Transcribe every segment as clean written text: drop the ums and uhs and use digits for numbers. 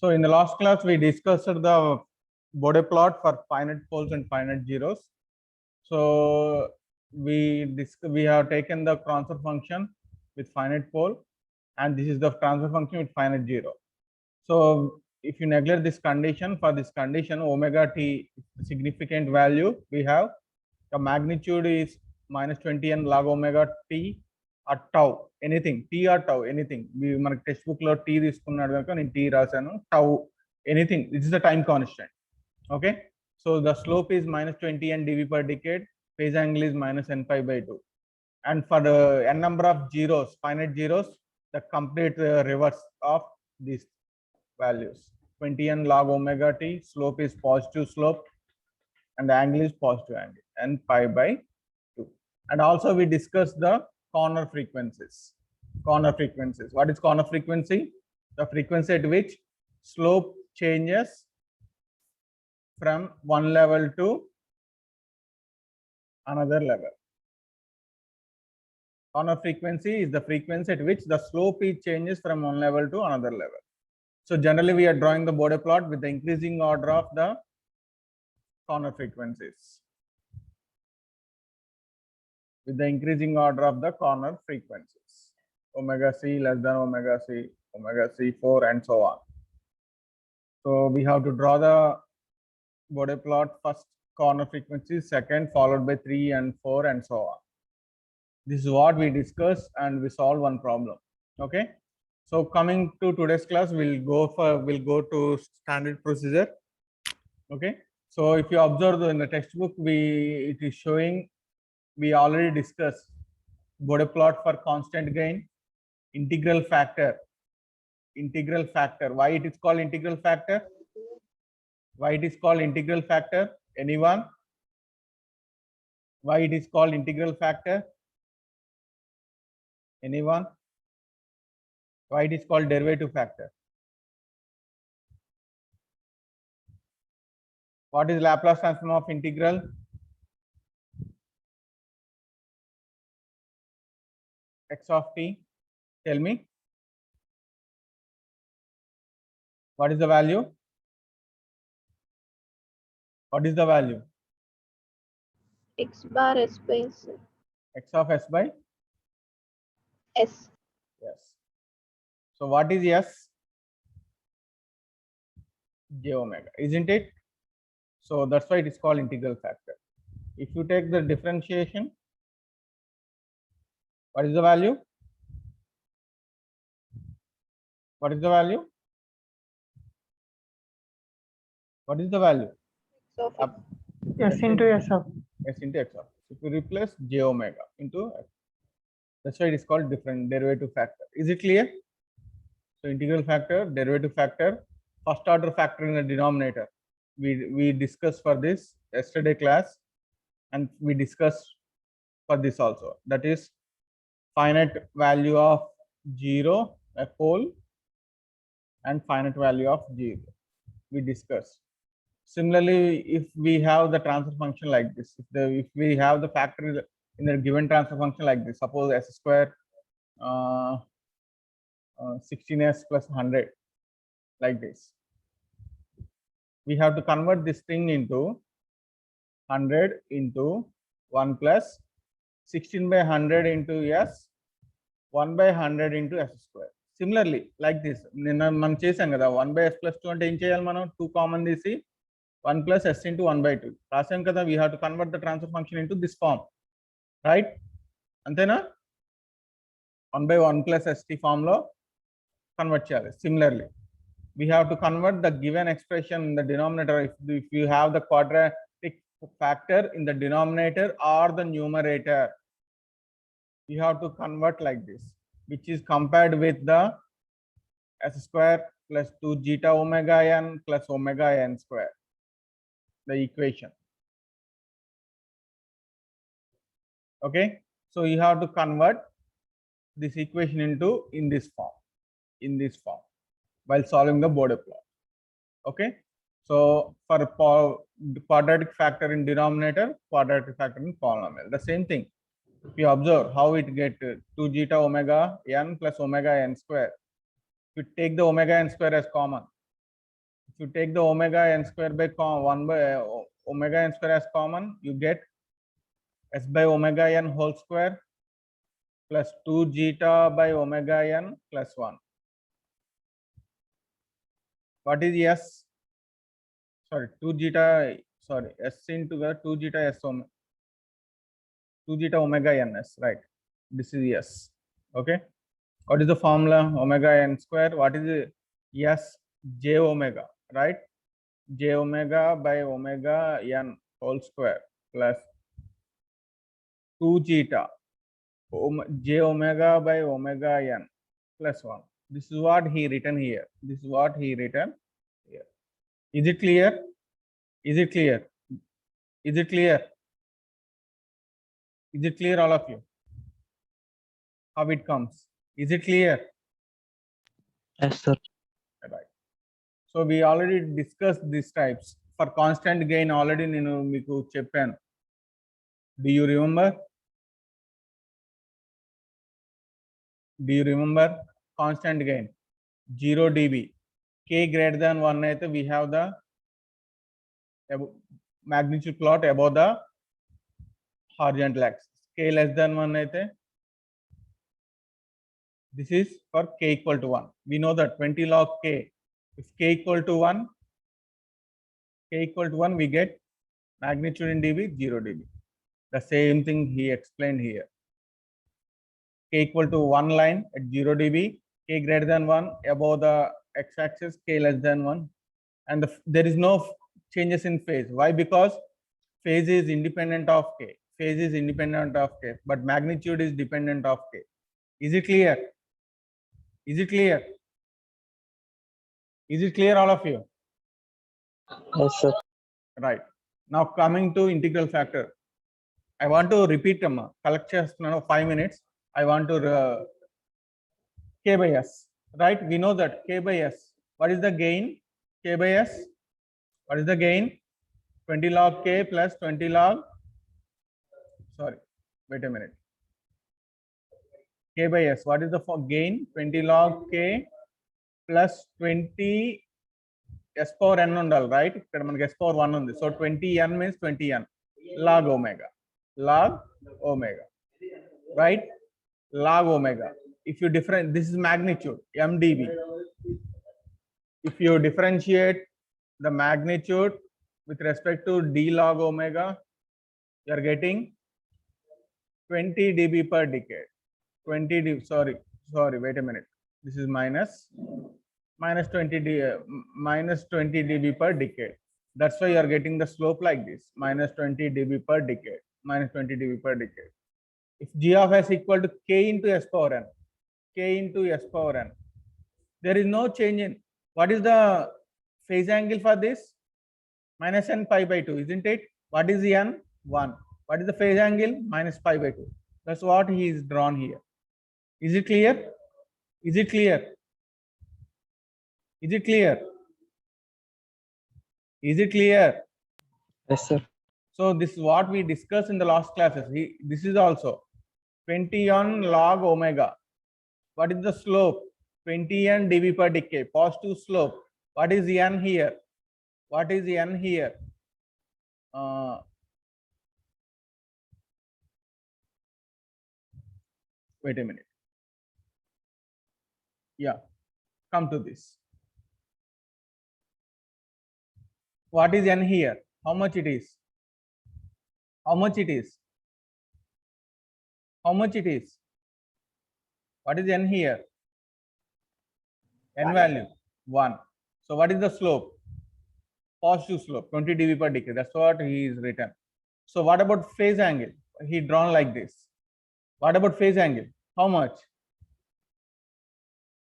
So in the last class, we discussed the Bode plot for finite poles and finite zeros. So we have taken the transfer function with finite pole, and this is the transfer function with finite zero. So if you neglect this condition, for this condition omega t significant value, we have the magnitude is -20 and log omega t or tau, anything t or tau, anything. We మన text book లో t తీసుకున్నాడు కనుక నేను t రాశాను, tau anything. This is the time constant. Okay, so the slope is -20 and dv per decade, phase angle is -n pi by 2, and for the n number of zeros, finite zeros, the complete reverse of these values. 20n log omega t, slope is positive slope and the angle is positive angle, n pi by 2. And also we discussed the corner frequencies. Corner frequencies. What is corner frequency? The frequency at which slope changes from one level to another level. Corner frequency is the frequency at which the slope changes from one level to another level. So generally we are drawing the Bode plot with the increasing order of the corner frequencies. With the increasing order of the corner frequencies. Omega c less than omega c4 and so on. So we have to draw the Bode plot, first corner frequency, second followed by 3 and 4 and so on. This is what we discussed and we solve one problem. Okay, so coming to today's class, we'll go to standard procedure. Okay, so if you observe in the textbook, it is showing, we already discussed Bode plot for constant gain, integral factor. Why it is called integral factor? Why it is called integral factor? Anyone? Why it is called integral factor? Anyone? Why it is called derivative factor? What is Laplace transform of integral? X of t. Tell me. What is the value? What is the value? X bar S by S. X of s by S. yes. So what is s? J omega, isn't it? So that's why it is called integral factor. If you take the differentiation, what is the value? What is the value? What is the value? So S into S of. S into x of. If you replace j omega into x, that's why it is called different derivative factor. Is it clear? So integral factor, derivative factor, first order factor in the denominator. We discussed for this yesterday class, and we discussed for this also. That is finite value of 0, a pole, and finite value of 0. We discussed. Similarly, if we have the transfer function like this, if we have the factor in the given transfer function like this, suppose s square 16s plus 100 like this, we have to convert this thing into 100 into 1 plus 16 by 100 into s, 1 by 100 into s square. Similarly, like this, మనం చేసాం కదా 1 by s plus 2 అంటే ఏం చేయాలి మనం? 2 common తీసి 1 plus s into 1 by 2 రాసాం కదా. We have to convert the transfer function into this form, right? అంతేనా? 1 by 1 plus st form లో convert చేయాలి. Similarly, we have to convert the given expression in the denominator. If you have the quadratic factor in the denominator or the numerator, you have to convert like this, which is compared with the s square plus 2 zeta omega n plus omega n square, the equation. Okay, so you have to convert this equation into in this form while solving the Bode plot. Okay, so for quadratic factor in denominator, quadratic factor in polynomial, the same thing. If you observe how it get 2 zeta omega n plus omega n square, if you take the omega n square as common, If you take the omega n square by 1 by omega n square as common, you get s by omega n whole square plus 2 zeta by omega n plus 1. What is s? Sorry, 2 zeta, sorry, s into the 2 zeta s omega, 2 zeta omega n s, right? This is s. Okay. What is the formula? Omega n square. What is it? S j omega, right? J omega by omega n whole square plus 2 zeta j omega by omega n plus 1. This is what he written here. This is what he written here. Is it clear? Is it clear? Is it clear? Is it clear, all of you? How it comes? Is it clear? Yes, sir. Right. So we already discussed these types. For constant gain, already nenu meeku cheppanu. Do you remember? Do you remember? Constant gain 0 dB. K greater than 1 aithe we have the magnitude plot above the horizontal axis. K less than 1 aithe this is for k equal to 1. We know that 20 log k. If k equal to 1, we get magnitude in dB 0 dB. The same thing he explained here. K equal to 1 line at 0 dB, k greater than 1 above the x-axis, k less than 1, and there is no changes in phase. Why? Because phase is independent of k. Phase is independent of k, but magnitude is dependent of k. Is it clear? Is it clear? Is it clear, all of you? Yes, sir. Right. Now coming to integral factor. I want to repeat collect chestunanu 5 minutes. I want to k by s. Right? We know that k by s. What is the gain? K by s. What is the gain? 20 log k plus 20 log. Sorry. Wait a minute. K by s. What is the gain? 20 log k plus 20 s power n undal, right? Ikkada manaki s power 1 undi. So 20n means 20n log omega. Log omega. Right? Log omega. If you differentiate, this is magnitude mdv. If you differentiate the magnitude with respect to d log omega, you are getting 20 dB per decade. 20 dB, sorry, wait a minute. This is minus 20 dB per decade. That's why you are getting the slope like this, minus 20 dB per decade, minus 20 dB per decade. If g of s equal to k into s power n, k into s power n, there is no change in, what is the phase angle for this? Minus n pi by 2, isn't it? What is the n? 1. What is the phase angle? Minus pi by 2. That's what he is drawn here. Is it clear? Is it clear? Is it clear? Is it clear? Yes, sir. So this is what we discussed in the last classes. This is also 20n log omega. What is the slope? 20n dB per decade. Positive slope. What is the n here? What is the n here? Wait a minute. Yeah, come to this. What is n here? How much it is? How much it is? How much it is? What is n here? N value 1. So what is the slope? Positive slope, 20 dB per decade. That's what he is written. So what about phase angle? He drawn like this. What about phase angle? How much?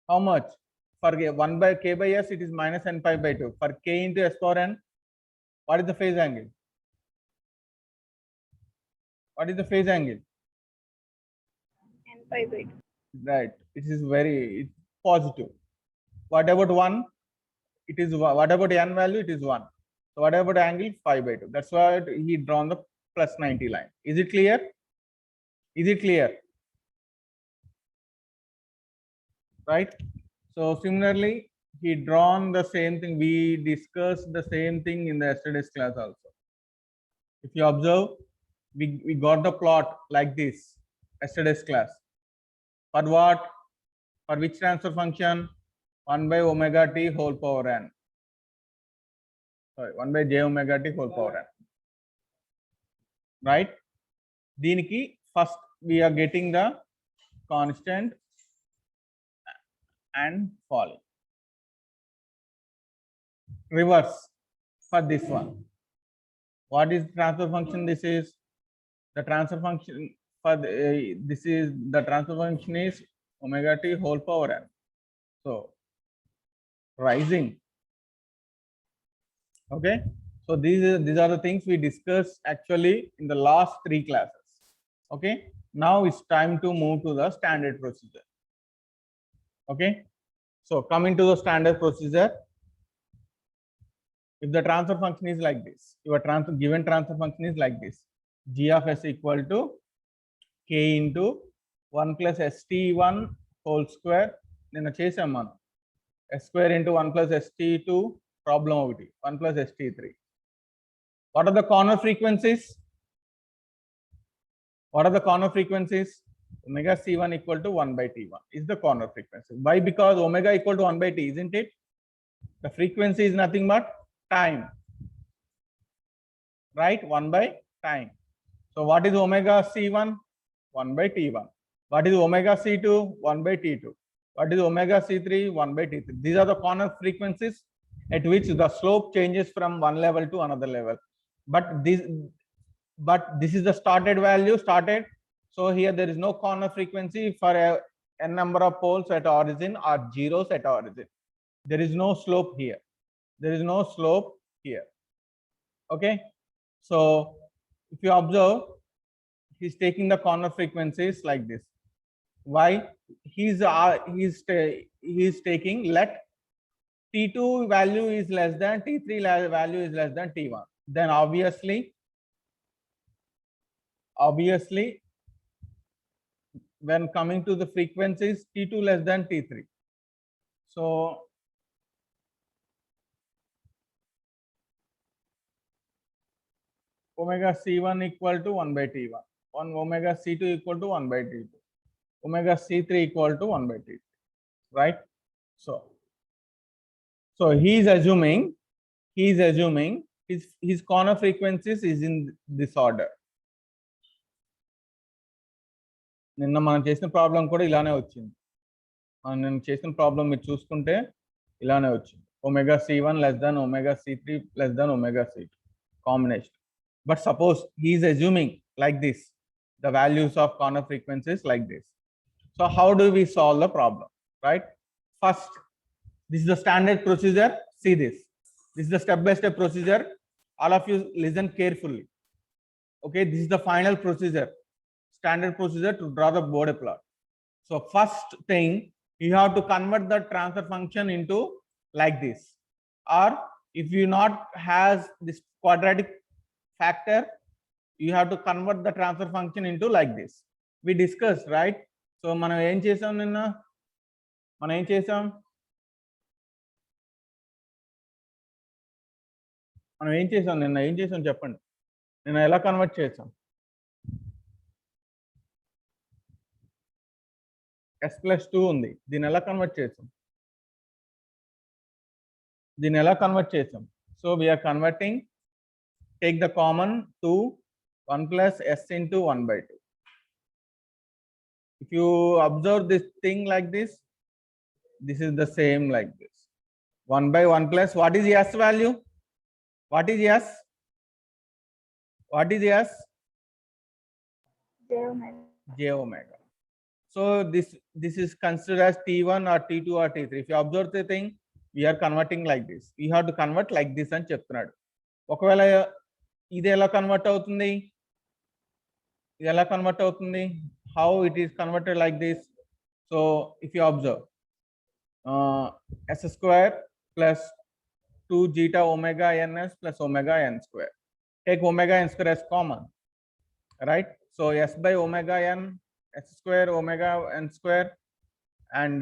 How much? For 1 by k by s, it is minus n pi by 2. For k into s power n, what is the phase angle? What is the phase angle? n pi by 2. Right. It is very positive. What about 1? It is, what about n value? It is 1. So what about angle? Pi by 2. That's why he drawn the plus 90 line. Is it clear? Is it clear? Right. So similarly, he drawn the same thing. We discussed the same thing in the yesterday's class also. If you observe, we got the plot like this yesterday's class. For what? For which transfer function? 1 by omega t whole power n. Sorry, 1 by j omega t whole power n. Right? దీనికి first we are getting the constant and falling. Reverse for this one. What is transfer function? This is the transfer function for this is the transfer function is omega t whole power n. So rising. Okay. So these are the things we discussed actually in the last 3 classes. Okay. Now it's time to move to the standard procedure. Okay. So coming to the standard procedure. If the transfer function is like this, your given transfer function is like this: g of s equal to k into 1 plus st1 whole square. నిన్న చేసాం మనం s square into 1 plus st2 problem ఒకటి 1 plus st3. What are the corner frequencies? What are the corner frequencies? Omega c1 equal to 1 by t1 is the corner frequency. Why? Because omega equal to 1 by t, isn't it? The frequency is nothing but time, right? 1 by time. So what is omega c1? 1 by t1. What is omega c2? 1 by t2. What is omega c3? 1 by t3. These are the corner frequencies at which the slope changes from one level to another level. But this is the started value, started. So here there is no corner frequency for n number of poles at origin or zeros at origin. There is no slope here. There is no slope here. Okay. So if you observe, he's taking the corner frequencies like this. Why? He's taking let t2 value is less than t3 value is less than t1. Then obviously when coming to the frequencies, t2 less than t3. So omega c1 equal to 1 by t1, omega c2 equal to 1 by t2, omega c3 equal to 1 by t3, right? So he is assuming his corner frequencies is in this order. నిన్న మనం చేసిన problem కూడా ఇలానే వచ్చింది. నేను చేసిన problem మీరు చూసుకుంటే ఇలానే వచ్చింది. omega c1 less than omega c3 less than omega c2 combination. But suppose he is assuming like this, the values of corner frequencies like this. So how do we solve the problem, right? First, this is the standard procedure. See this. This is the step-by-step procedure. All of you listen carefully. Okay, this is the final procedure, standard procedure to draw the Bode plot. So first thing, you have to convert the transfer function into like this. Or if you not has this quadratic factor, you have to convert the transfer function into like this. We discussed, right? So మనం ఏం చేసాం నిన్న? మనం ఏం చేసాం? నిన్న ఏం చేసాం చెప్పండి. నిన్న ఎలా కన్వర్ట్ చేసాం? s+2 ఉంది. దీన్ని ఎలా కన్వర్ట్ చేసాం? So we are converting, take the common 2, 1 plus s into 1 by 2. If you observe this thing like this is the same like this. 1 by 1 plus, what is s value? What is s? J omega. So this is considered as t1 or t2 or t3. If you observe the thing, we are converting like this. We have to convert like this అని చెప్తున్నాడు. ఒకవేళ ఇది ఎలా convert అవుతుంది? How it is converted like this? So if you observe, s square plus 2 zeta omega ns plus omega n square. Take omega n square as common, right? So s by omega n, s square omega n square, and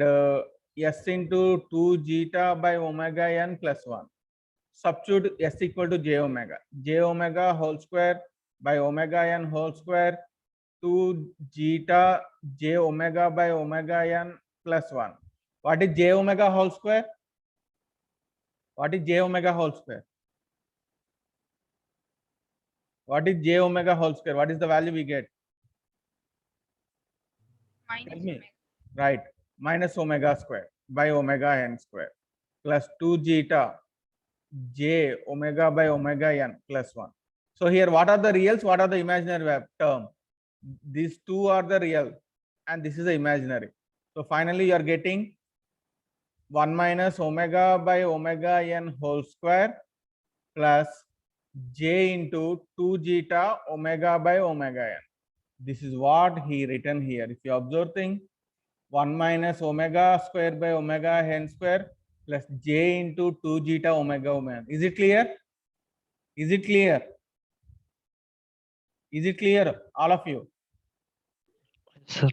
s into 2 zeta by omega n plus 1. Substitute s equal to j omega whole square by omega n whole square 2 zeta j omega by omega n plus 1. What is j omega whole square? What is j omega whole square? What is j omega whole square? What is the value we get? Minus Tell me. omega. Right, minus omega square by omega n square plus 2 zeta j omega by omega n plus 1. So here what are the reals? What are the imaginary term? These two are the real and this is the imaginary. So finally you are getting 1 minus omega by omega n whole square plus j into 2 zeta omega by omega n. This is what he written here. If you observe thing, 1 minus omega square by omega n square plus j into 2 zeta omega omega. Is it clear? Is it clear? Is it clear, all of you? Yes, sir.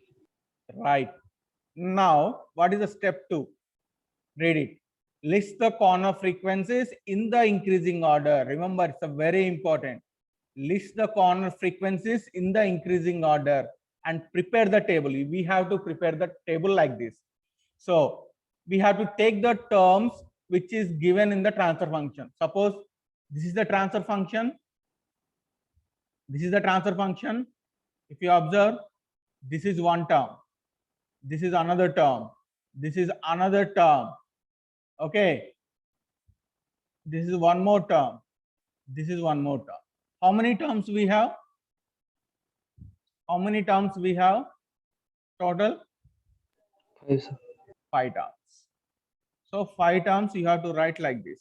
Right. Now, what is the step 2? Read it. List the corner frequencies in the increasing order. Remember, it's a very important. List the corner frequencies in the increasing order and prepare the table. We have to prepare the table like this. So we have to take the terms which is given in the transfer function. Suppose this is the transfer function. This is the transfer function. If you observe, this is one term. This is another term. This is another term. Okay. This is one more term. This is one more term. How many terms we have? How many terms we have? Total? 5, sir. 5 terms. So 5 terms you have to write like this.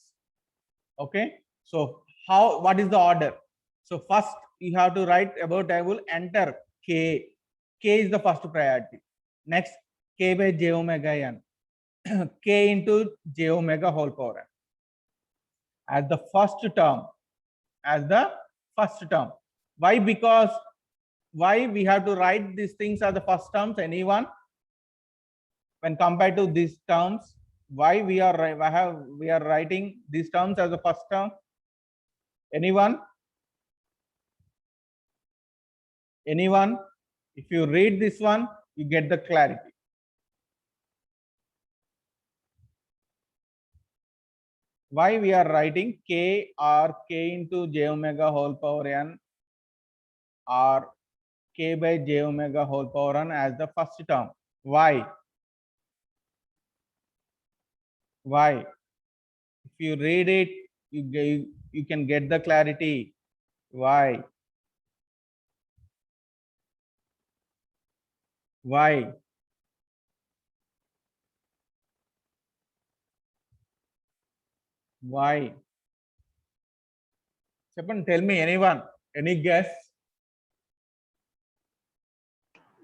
Okay. So what is the order? So first you have to write about table, enter k. K is the first priority. Next, k by j omega n. K into j omega whole power n. As the first term. As the first term. Why? Because why we have to write these things as the first terms? Anyone? When compared to these terms, why we are writing these terms as the first term? Anyone? Anyone? If you read this one, you get the clarity. Why we are writing k or k into j omega whole power n or k by j omega whole power n as the first term? Why? Why? If you read it, you can get the clarity. Why? Why? Why? Chepan, tell me, anyone? Any guess?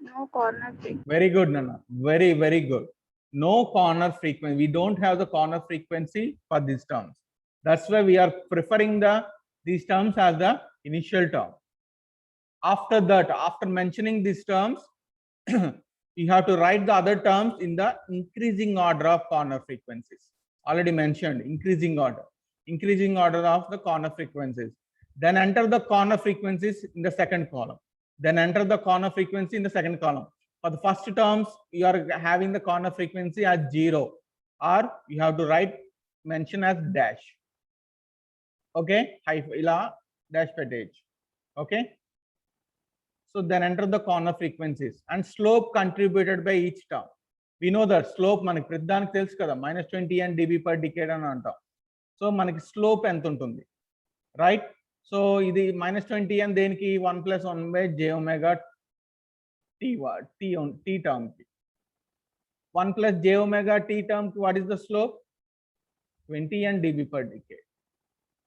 No corner frequency. Very good, Nana. Very, very good. No corner frequency. We don't have the corner frequency for these terms. That's why we are preferring these terms as the initial term. After that, after mentioning these terms, you have to write the other terms in the increasing order of corner frequencies. Already mentioned, increasing order of the corner frequencies. Then enter the corner frequencies in the second column. Then enter the corner frequency in the second column. For the first terms, you are having the corner frequency as 0, or you have to mention as dash. Okay, dash pettage. Okay. So then enter the corner frequencies and slope contributed by each term. We know that slope manaki pradhaniki telusu kada -20 and dB per decade అని అంటాం. So మనకి slope ఎంత ఉంటుంది, right? So ఇది -20 అని దేనికి 1 + 1 by j omega t term ki 1 plus j omega t term ki what is the slope? 20 and dB per decade.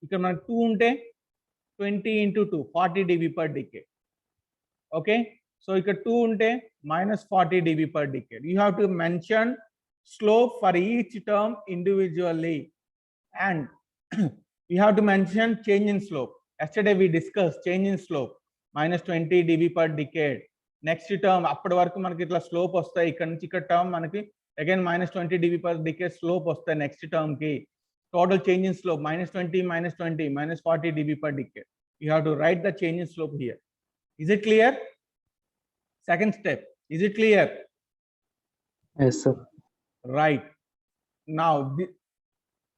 ఇక్కడ మనకి 2 ఉంటే 20 into 2 40 dB per decade. Okay, so ఇక్కడ 2 ఉంటే -40 dB per decade. You have to mention slope for each term individually, and you have to mention change in slope. Yesterday we discussed change in slope, -20 dB per decade. Next term అప్పటి వరకు మనకి ఇట్లా slope వస్తాయి, ఇక్కడ నుంచి ఇక్కడ term మనకి again minus 20 dB per decade slope వస్తే next term ki total change in slope minus 20 minus 40 dB per decade. You have to write the change in slope here. Is it clear? Second step, is it clear? Yes, sir. Right. Now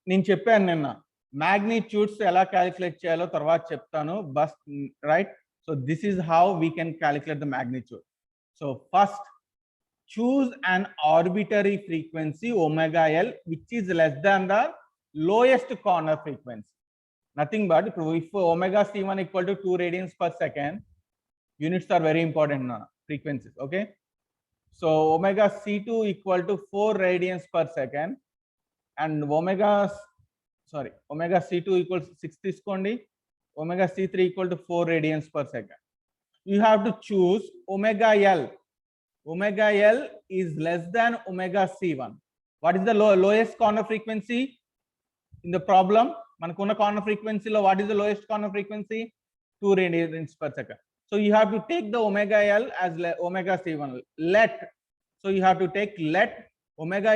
నేను చెప్పాను నిన్న magnitudes ఎలా calculate చేయాలో తర్వాత చెప్తాను bus right. So this is how we can calculate the magnitude. So first choose an arbitrary frequency omega L which is less than the lowest corner frequency. Nothing but if omega C1 equal to 2 radians per second, units are very important frequencies. Okay, so omega C2 equal to 4 radians per second and omega C2 equals 6 తీసుకోండి, omega C3 equal to 4 radians per second. You have to choose omega L. Omega L is less than omega C1. What is the lowest corner frequency in the problem? Manakuna corner frequency lo, what is the lowest corner frequency? 2 radians per second. So you have to take the omega L as omega C1. So you have to take let omega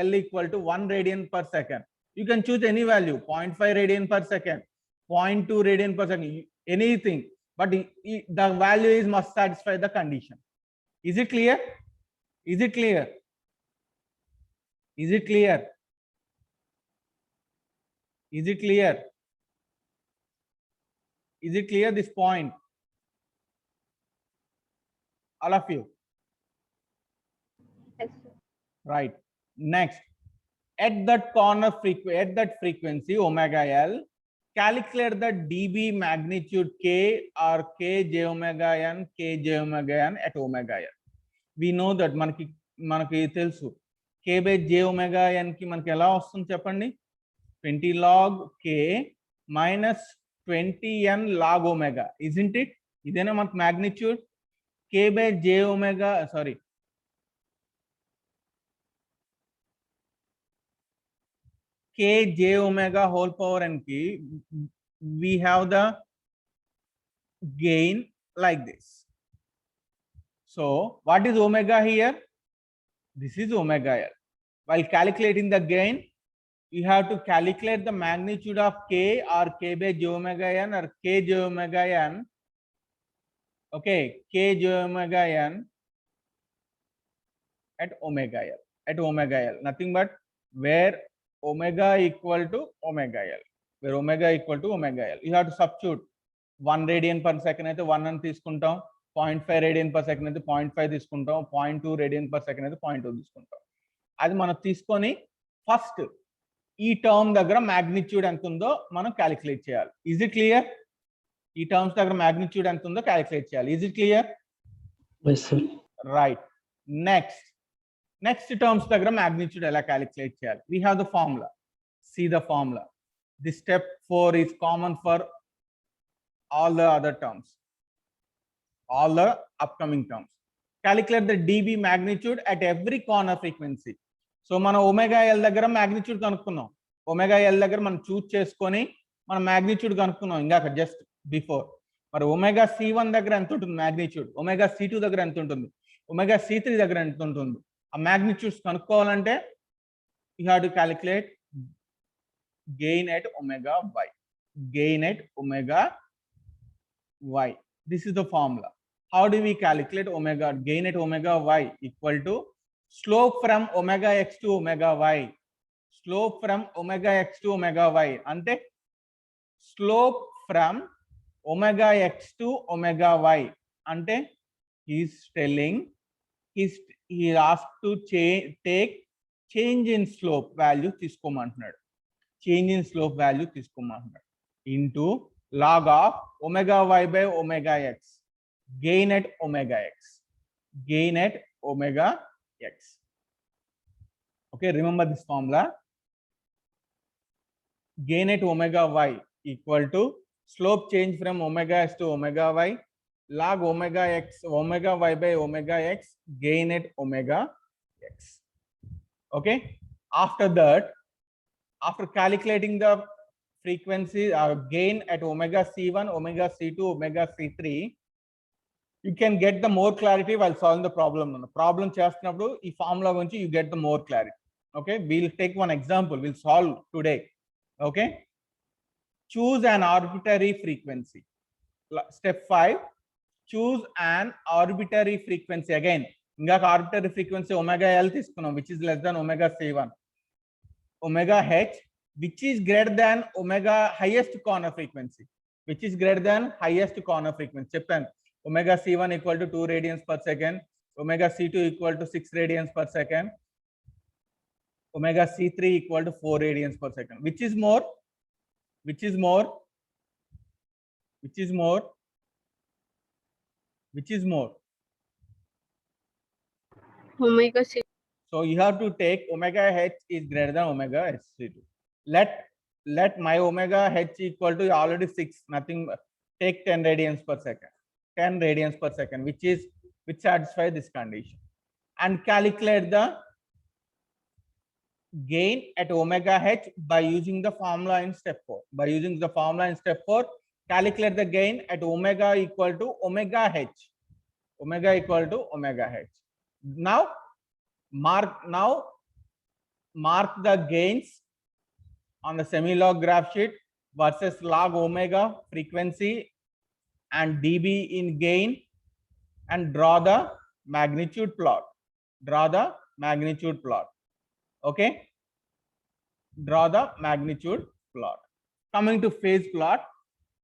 L equal to 1 radian per second. You can choose any value, 0.5 radian per second, 0.2 radian per second, anything, but the value is must satisfy the condition. Is it clear? Is it clear? Is it clear? Is it clear? Is it clear this point? All of you? Yes, sir. Right. Next, at that frequency omega L, calculate the dB magnitude k or k j omega n at omega L. We know that మనకి తెలుసు k by j omega n కి మనకి ఎలా వస్తుంది చెప్పండి, 20 log k minus 20 n log omega, isn't it? ఇదేనా మనకి magnitude k by j omega, sorry, k j omega whole power n ki we have the gain like this. So what is omega here? This is omega L. While calculating the gain, you have to calculate the magnitude of k or k by j omega n or k j omega n. Okay, k j omega n at omega L. At omega L, nothing but where omega equal to omega L, where omega equal to omega L. You have to substitute 1 radian per second అయితే 1 అని తీసుకుంటాం, 0.5 radian per second అయితే 0.5 తీసుకుంటాం, 0.2 radian per second అయితే 0.2 తీసుకుంటాం. అది మనం తీసుకొని ఫస్ట్ ఈ టర్మ్ దగ్గర మ్యాగ్నిట్యూడ్ ఎంత ఉందో మనం క్యాలిక్యులేట్ చేయాలి. Is it clear? ఈ టర్మ్స్ దగ్గర మ్యాగ్నిట్యూడ్ ఎంత ఉందో క్యాలిక్యులేట్ చేయాలి. Is it clear? Yes, sir. Right. Next terms దగ్గర magnitude ఎలా క్యాలిక్యులేట్ చేయాలి? We have the formula. See the formula. This step 4 is common for all the other terms, all the upcoming terms. Calculate the dB magnitude at every corner frequency. So మనం omega L దగ్గర magnitude కనుక్కున్నాం. omega L దగ్గర మనం చూస్ చేసుకొని మనం magnitude కనుక్కున్నాం ఇందాక just before. మరి omega C1 దగ్గర ఎంత ఉంటుంది magnitude? omega C2 దగ్గర ఎంత ఉంటుంది? omega C3 దగ్గర ఎంత ఉంటుంది? ఆ magnitudes కనుక్కోవాలంటే you have to calculate gain at omega y. Gain at omega y. This is the formula. How do we calculate omega gain at omega y? Equal to slope from omega x to omega y. Slope from omega x to omega y. Ante slope from omega x to omega y. Ante he is telling he asked to take change in slope value తీసుకోమంటున్నాడు. Change in slope value తీసుకోమంటున్నాడు into log of omega y by omega x. Gain at omega x. Gain at omega x. Okay, remember this formula. Gain at omega y equal to slope change from omega x to omega y log omega x, omega y by omega x, gain at omega x. Okay, after that, after calculating the frequency or gain at omega C1, omega C2, omega C3, you can get the more clarity while solving the problem. Problem చేస్తున్నప్పుడు ఈ formula గురించి you get the more clarity. Okay, we'll take one example. We'll solve today. Okay, choose an arbitrary frequency. Step 5, choose an arbitrary frequency. Again, ఇందాక arbitrary frequency omega L తీసుకున్నాం, which is less than omega C1. Omega H, which is greater than omega highest corner frequency, which is greater than highest corner frequency. చెప్పాను omega C1 equal to 2 radians per second, omega C2 equal to 6 radians per second, omega C3 equal to 4 radians per second. Which is more? Which is more? Which is more? Which is more? Omega C. So you have to take omega H is greater than omega H3. Let my omega H equal to already 6, nothing, take 10 radians per second. 10 radians per second, which satisfy this condition, and calculate the gain at omega H by using the formula in step 4. By using the formula in step 4, calculate the gain at omega equal to omega H. Omega equal to omega H. Now mark the gains on the semi-log graph sheet versus log omega frequency and dB in gain, and draw the magnitude plot. Draw the magnitude plot. Okay, draw the magnitude plot. Coming to phase plot.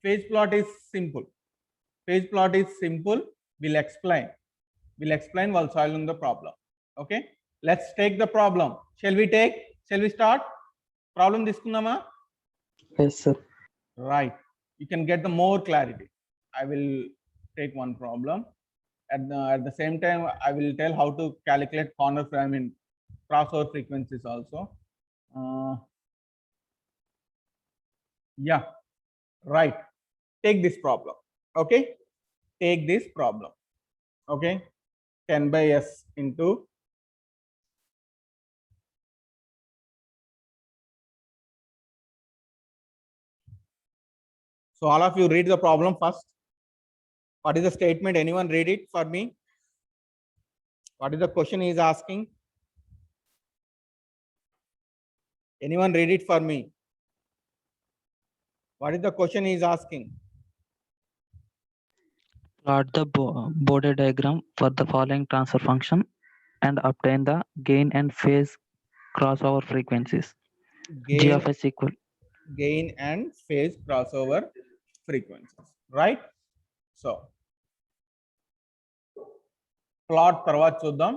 Phase plot is simple. Phase plot is simple. We'll explain while solving the problem. Okay, let's take the problem. Shall we start? Problem తీసుకుందామా? Yes, sir. Right, you can get the more clarity. I will take one problem. At the same time, I will tell how to calculate corner frame in crossover frequencies also. Yeah, right. Take this problem. Okay, take this problem. Okay, 10 by S into so all of you read the problem first. What is the statement? Anyone read it for me? What is the question he is asking? Anyone read it for me? What is the question he is asking? Plot the Bode diagram for the following transfer function and obtain the gain and phase crossover frequencies. G Gain, of S equal. gain and phase crossover frequencies. Right? So plot తర్వాత చూద్దాం.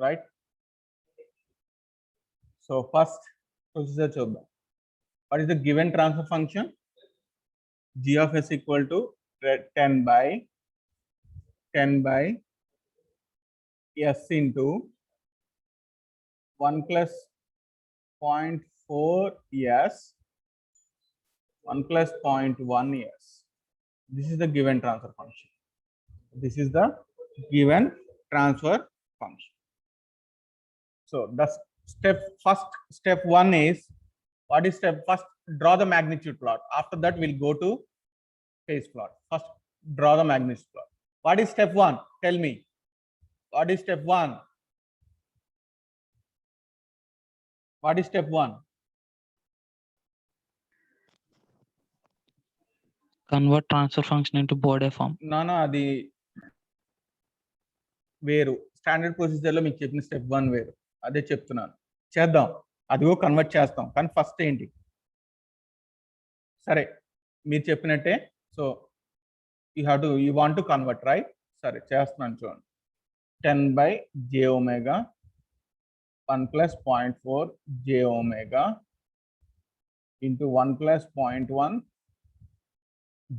Right? So first procedure చూద్దాం. What is the given transfer function? G of S equal to 10 by S into 1 plus 0.4 S 1 plus 0.1 S. This is the given transfer function. This is the given transfer function. So the first step 1 is, what is step first? Draw the magnitude plot. After that we'll go to phase plot. First draw the magnitude plot. What is step 1? Tell me. What is step 1? What is step 1? Convert transfer function into Bode form. No, అది వేరు. Standard ప్రొసీజర్లో మీకు చెప్పిన step 1 వేరు. అదే చెప్తున్నాను. చేద్దాం, అదిగో convert చేస్తాం. కానీ ఫస్ట్ ఏంటి? సరే, మీరు చెప్పినట్టే. So you want to convert, right? సరే, చేస్తున్నాను చూడండి. 10 by j omega 1 plus 0.4 j omega into 1 plus 0.1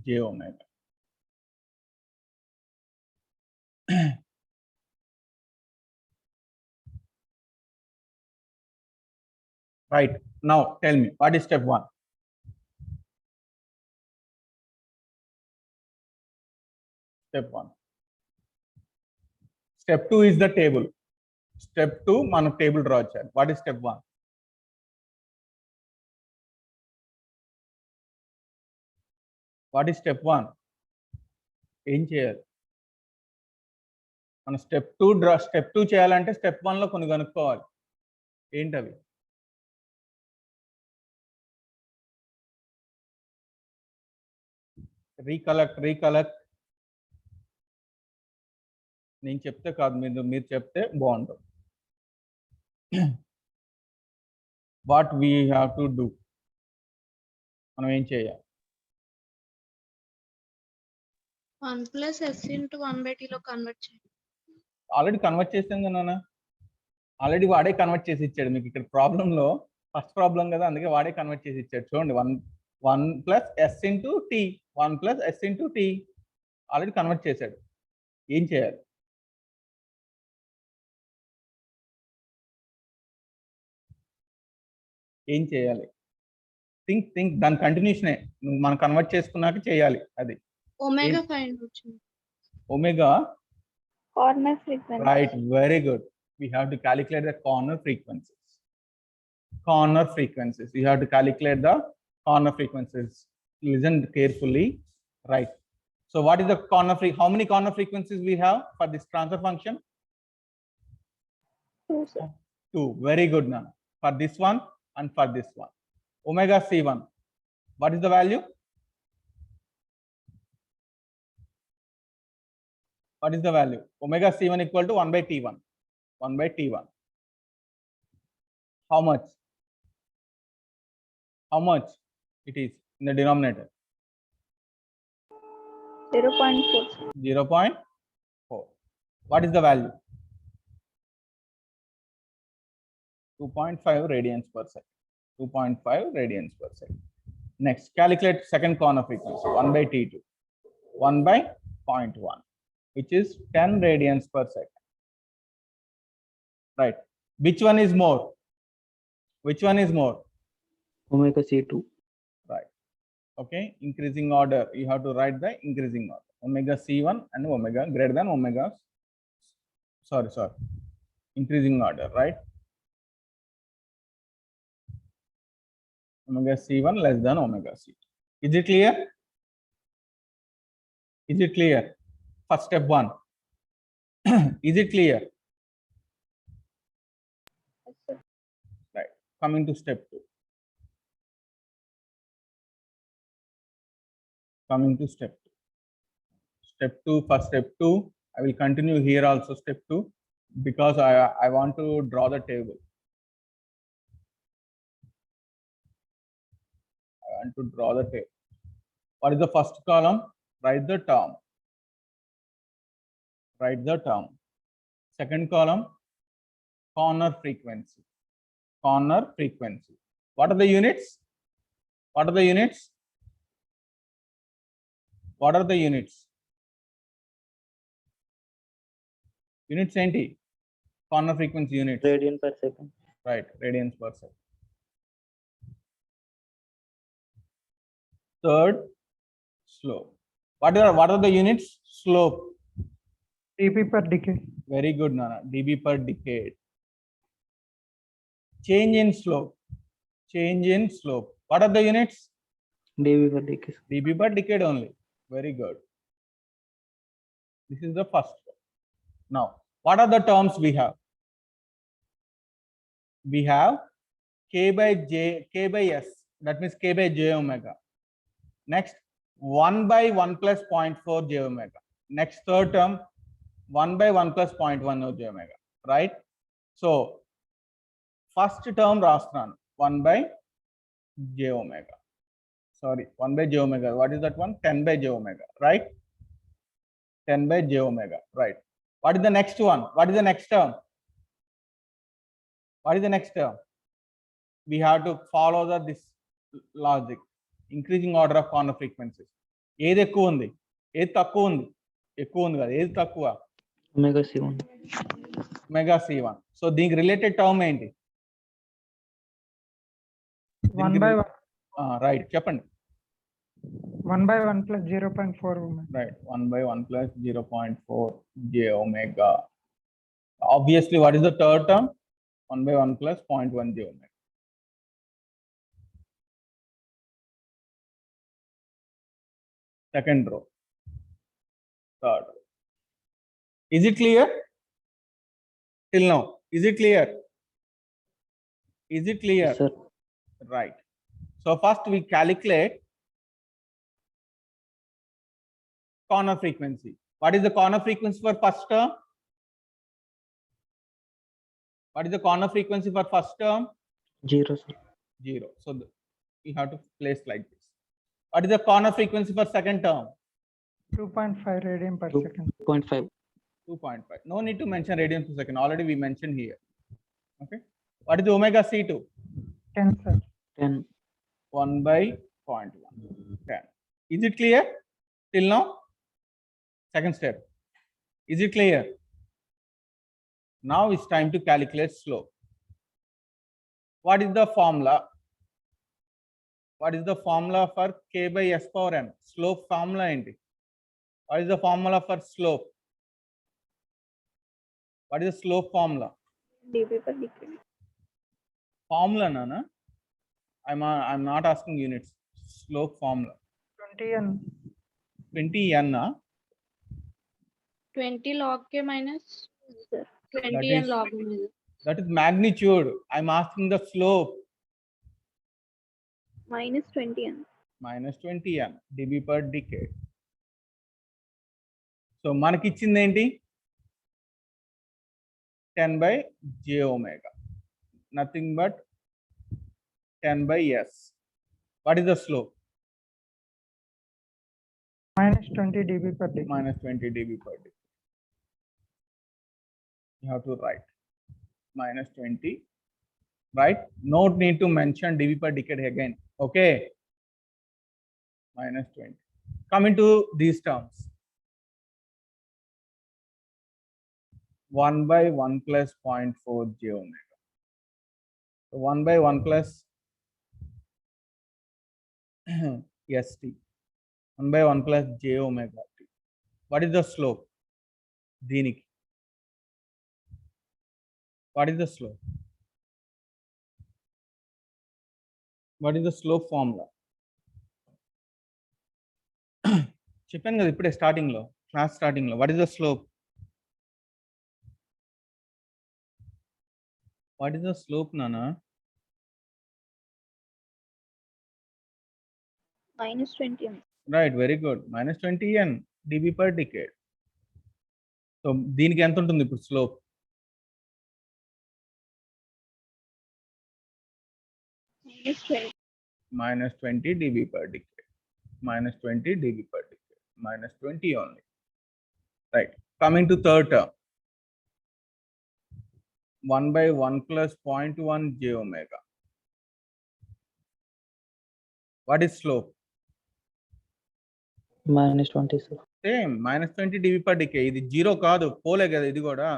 j omega. Right, now tell me, what is step 1? Step 1. Step 2 is the table. Step 2 మనం టేబుల్ డ్రా చేయాలి. What is step 1? What is step 1? ఏం చేయాలి? మన step 2 చేయాలంటే step 1 లో కొన్ని కనుక్కోవాలి. ఏంటవి? రీకలెక్ట్. నేను చెప్తే కాదు, మీరు చెప్తే బాగుంటుంది. What we have to do, మనం ఏం చేయాలి? 1 plus s into 1/t లో కన్వర్ట్ చేయండి. ఆల్రెడీ కన్వర్ట్ చేసాం కదా, ఆల్రెడీ వాడే కన్వర్ట్ చేసి ఇచ్చాడు మీకు. ఇక్కడ ప్రాబ్లంలో ఫస్ట్ ప్రాబ్లం కదా, అందుకే వాడే కన్వర్ట్ చేసి ఇచ్చాడు. చూడండి, 1 plus s into t, 1 plus s into t already convert చేశాడు. ఏం చేయాలి? ఏం చేయాలి? థింక్ దాని కంటిన్యూషనే, మనం కన్వర్ట్ చేసుకున్నాక చేయాలి. అది ఒమేగా ఫైండ్ వచ్చింది. Omega, corner frequency. right, very good. We have to calculate the corner frequencies. You have to calculate the corner frequencies. Listen carefully. Right. So what is the how many corner frequencies we have for this transfer function? 2, sir. 2. Very good, Nana. For this one and for this one. Omega C1. What is the value? What is the value? Omega C1 equal to 1 by T1. 1 by T1. How much? How much it is in the denominator? 0.4. 0.4. What is the value? 2.5 radians per second. 2.5 radians per second. Next, calculate second corner frequency, 1 by T2. 1 by 0.1, which is 10 radians per second. Right. Which one is more? Which one is more? Omega C2. Right. Okay. Increasing order. You have to write the increasing order. Omega C1 and omega greater than omega. Sorry. Increasing order, right? Omega C1 less than omega C2. Is it clear? Is it clear? First step 1. Is it clear? Yes, sir. Right. Coming to step 2. Coming to step 2. Step 2, for step 2, I will continue here also step 2 because I want to draw the table. I want to draw the table. What is the first column? Write the term. Write the term. Second column, corner frequency. Corner frequency. What are the units? What are the units? What are the units? Units ఏంటి? Corner frequency units. Radian per second. Right, radians per second. Third, slope. What are the units? Slope. dB per decade. Very good, Nana. dB per decade. Change in slope. Change in slope. What are the units? dB per decade. dB per decade only. Very good. This is the first one. Now, what are the terms we have? We have k by s. That means k by j omega. Next, 1 by 1 plus 0.4 j omega. Next, third term, 1 by 1 plus 0.1 j omega. Right? So, first term రాస్తున్నాను 1 by j omega. Sorry, 1 by j omega. What is that one? 10 by j omega. Right? 10 by j omega. Right. What is the next one? What is the next term? What is the next term? We have to follow this logic. Increasing order of corner frequencies. ఏది ఎక్కువ ఉంది, ఏది తక్కువ ఉంది? ఎక్కువ ఉంది కదా, ఏది తక్కువ? Omega C1. Omega C1. So దీనికి రిలేటెడ్ టర్మ్ ఏంటి? 1 by 1. రైట్, చెప్పండి. 1 by 1 plus 0.4 omega. Right, 1 by 1 plus 0.4 j omega. Obviously, what is the third term? 1 by 1 plus 0.1 j omega. Second row. third. Is it clear till now? Is it clear? Is it clear? Yes, sir. Right. So first we calculate corner frequency. What is the corner frequency for first term? What is the corner frequency for first term? 0, sir. 0. So we have to place like this. What is the corner frequency for second term? 2.5 radian per second. 2.5. 2.5. No need to mention radians per second. Already we mentioned here. Okay. What is the omega C2? 10, sir. 10. 1 by 0.1. 10. Is it clear till now? Second step. Is it clear? Now it's time to calculate slope. What is the formula? What is the formula for K by S power M? Slope formula enti? What is the formula for slope? What is the slope formula? dB per decade. Formula, Nana. I'm not asking units. Slope formula. 20 and 20 n. 20 log K minus 20 That and is- log omega. That is magnitude. I'm asking the slope. Minus 20 n. Minus 20 n dB per decade. So మనకి ఇచ్చింది ఏంటి 10 by j omega. Nothing but 10 by s. What is the slope? minus 20 dB per decade. Minus 20 dB per decade. You have to write minus 20. Right? No need to mention dB per decade again. Okay. Minus 20. Coming to these terms. 1 by 1 plus 0.4 j omega. So 1 by 1 plus st. 1 by 1 plus j omega t. What is the slope? దీనికి. What is the slope? What is the slope formula? చెప్పాను కదా ఇప్పుడే starting లో class starting లో what is the slope what is the slope నానా Minus 20 n. Right very good minus 20 n dB per decade. So దీనికి ఎంత ఉంటుంది ఇప్పుడు slope Minus 20. minus 20 dB per decade. Minus 20 dB per decade. Minus 20 only. Right. Coming to third term. 1 by 1 plus 0.1 j omega. What is slope? minus 20, sir. Same. Minus 20 dB per decade. ఇది 0 కాదు పోలే కదా ఇది కూడా.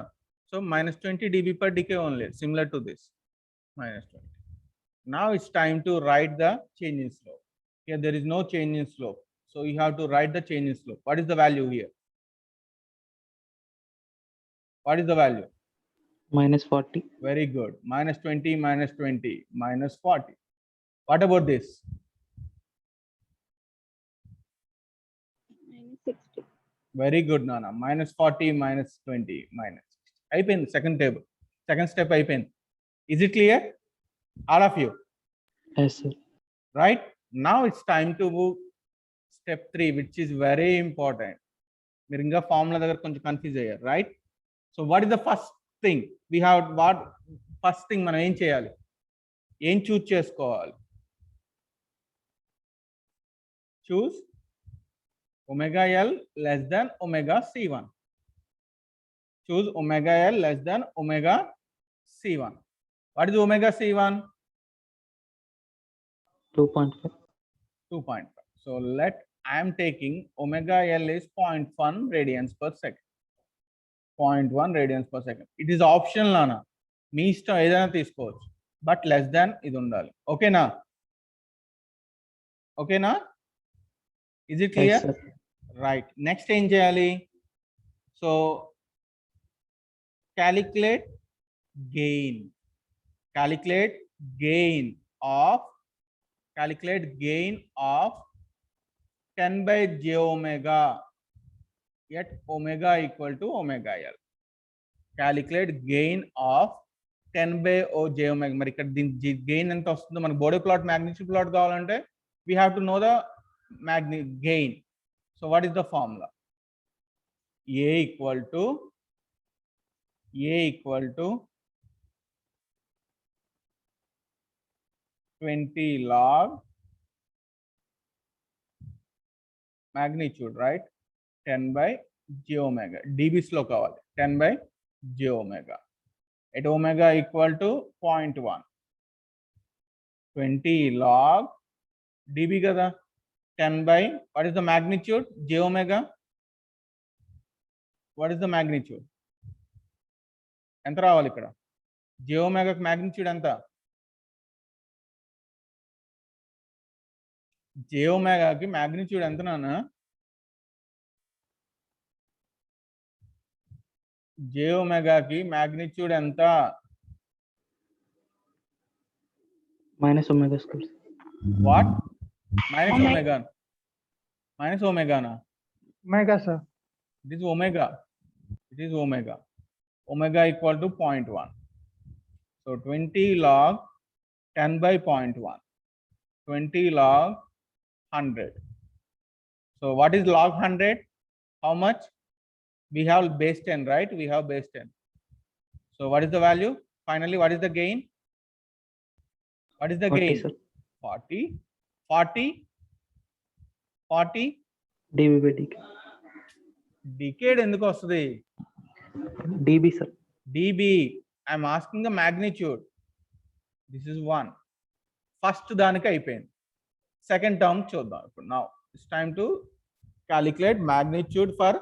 So minus 20 dB per decade only. Similar to this. Minus 20. Now it's time to write the change in slope. Here there is no change in slope. So you have to write the change in slope. What is the value here? What is the value? minus 40. Very good. Minus 20, minus 20, minus 40. What about this? Minus 60. Very good, Nana. Minus 40, minus 20, minus 60. అయిపోయింది second table. Second step అయిపోయింది. Is it clear? All of you. Yes, sir. Right? Now it's time to move step 3, which is very important. మీరు ఇంకా formula దగ్గర కొంచెం confuse అయ్యారు right so what is the first thing we have what first thing మనం ఏం చేయాలి ఏం choose చేసుకోవాలి choose omega L less than omega C1 choose omega L less than omega C1 what is omega C1 2.5. 2.5 so let I am taking omega L is 0.1 radians per second. 0.1 radians per second. It is optional, Nana. మీ ఇష్టం ఏదైనా తీసుకోవచ్చు but less than ఇది ఉండాలి ఓకేనా ఓకేనా is it Yes, clear sir. Right next ఏం చేయాలి so calculate gain calculate gain of 10 by j omega at omega equal to omega L. Calculate gain of 10 by j omega. మరి ఇక్కడ దీని gain ఎంత వస్తుందో మనకు బోడే ప్లాట్ మ్యాగ్నిట్యూడ్ ప్లాట్ కావాలంటే we have to know the gain. So what is the formula? A equal to 20 log magnitude, right? 10 by j omega. dBs లో కావాలి 10 by j omega. At omega equal to 0.1. 20 log dB కదా 10 by what is the magnitude? J omega. What is the magnitude? ఎంత రావాలి ఇక్కడ? j omega magnitude ఎంత? j omega కి magnitude ఎంత నాన్న? j omega కి magnitude ఎంత? minus omega square. What? Minus omega. Minus omega na? Omega, sir. It is omega. It is omega. Omega equal to 0.1. So 20 log 10 by 0.1. 20 log 100. So what is log 100? How much? We have base 10, right? We have base 10. So what is the value? Finally, what is the gain? What is the 40, gain? sir. 40 dB by dk. decade ఎందుకు వస్తుంది? dB, sir. dB. I'm asking the magnitude. This is 1. First దానికి అయిపోయింది. Second term చూద్దాం ఇప్పుడు. Now it's time to calculate magnitude for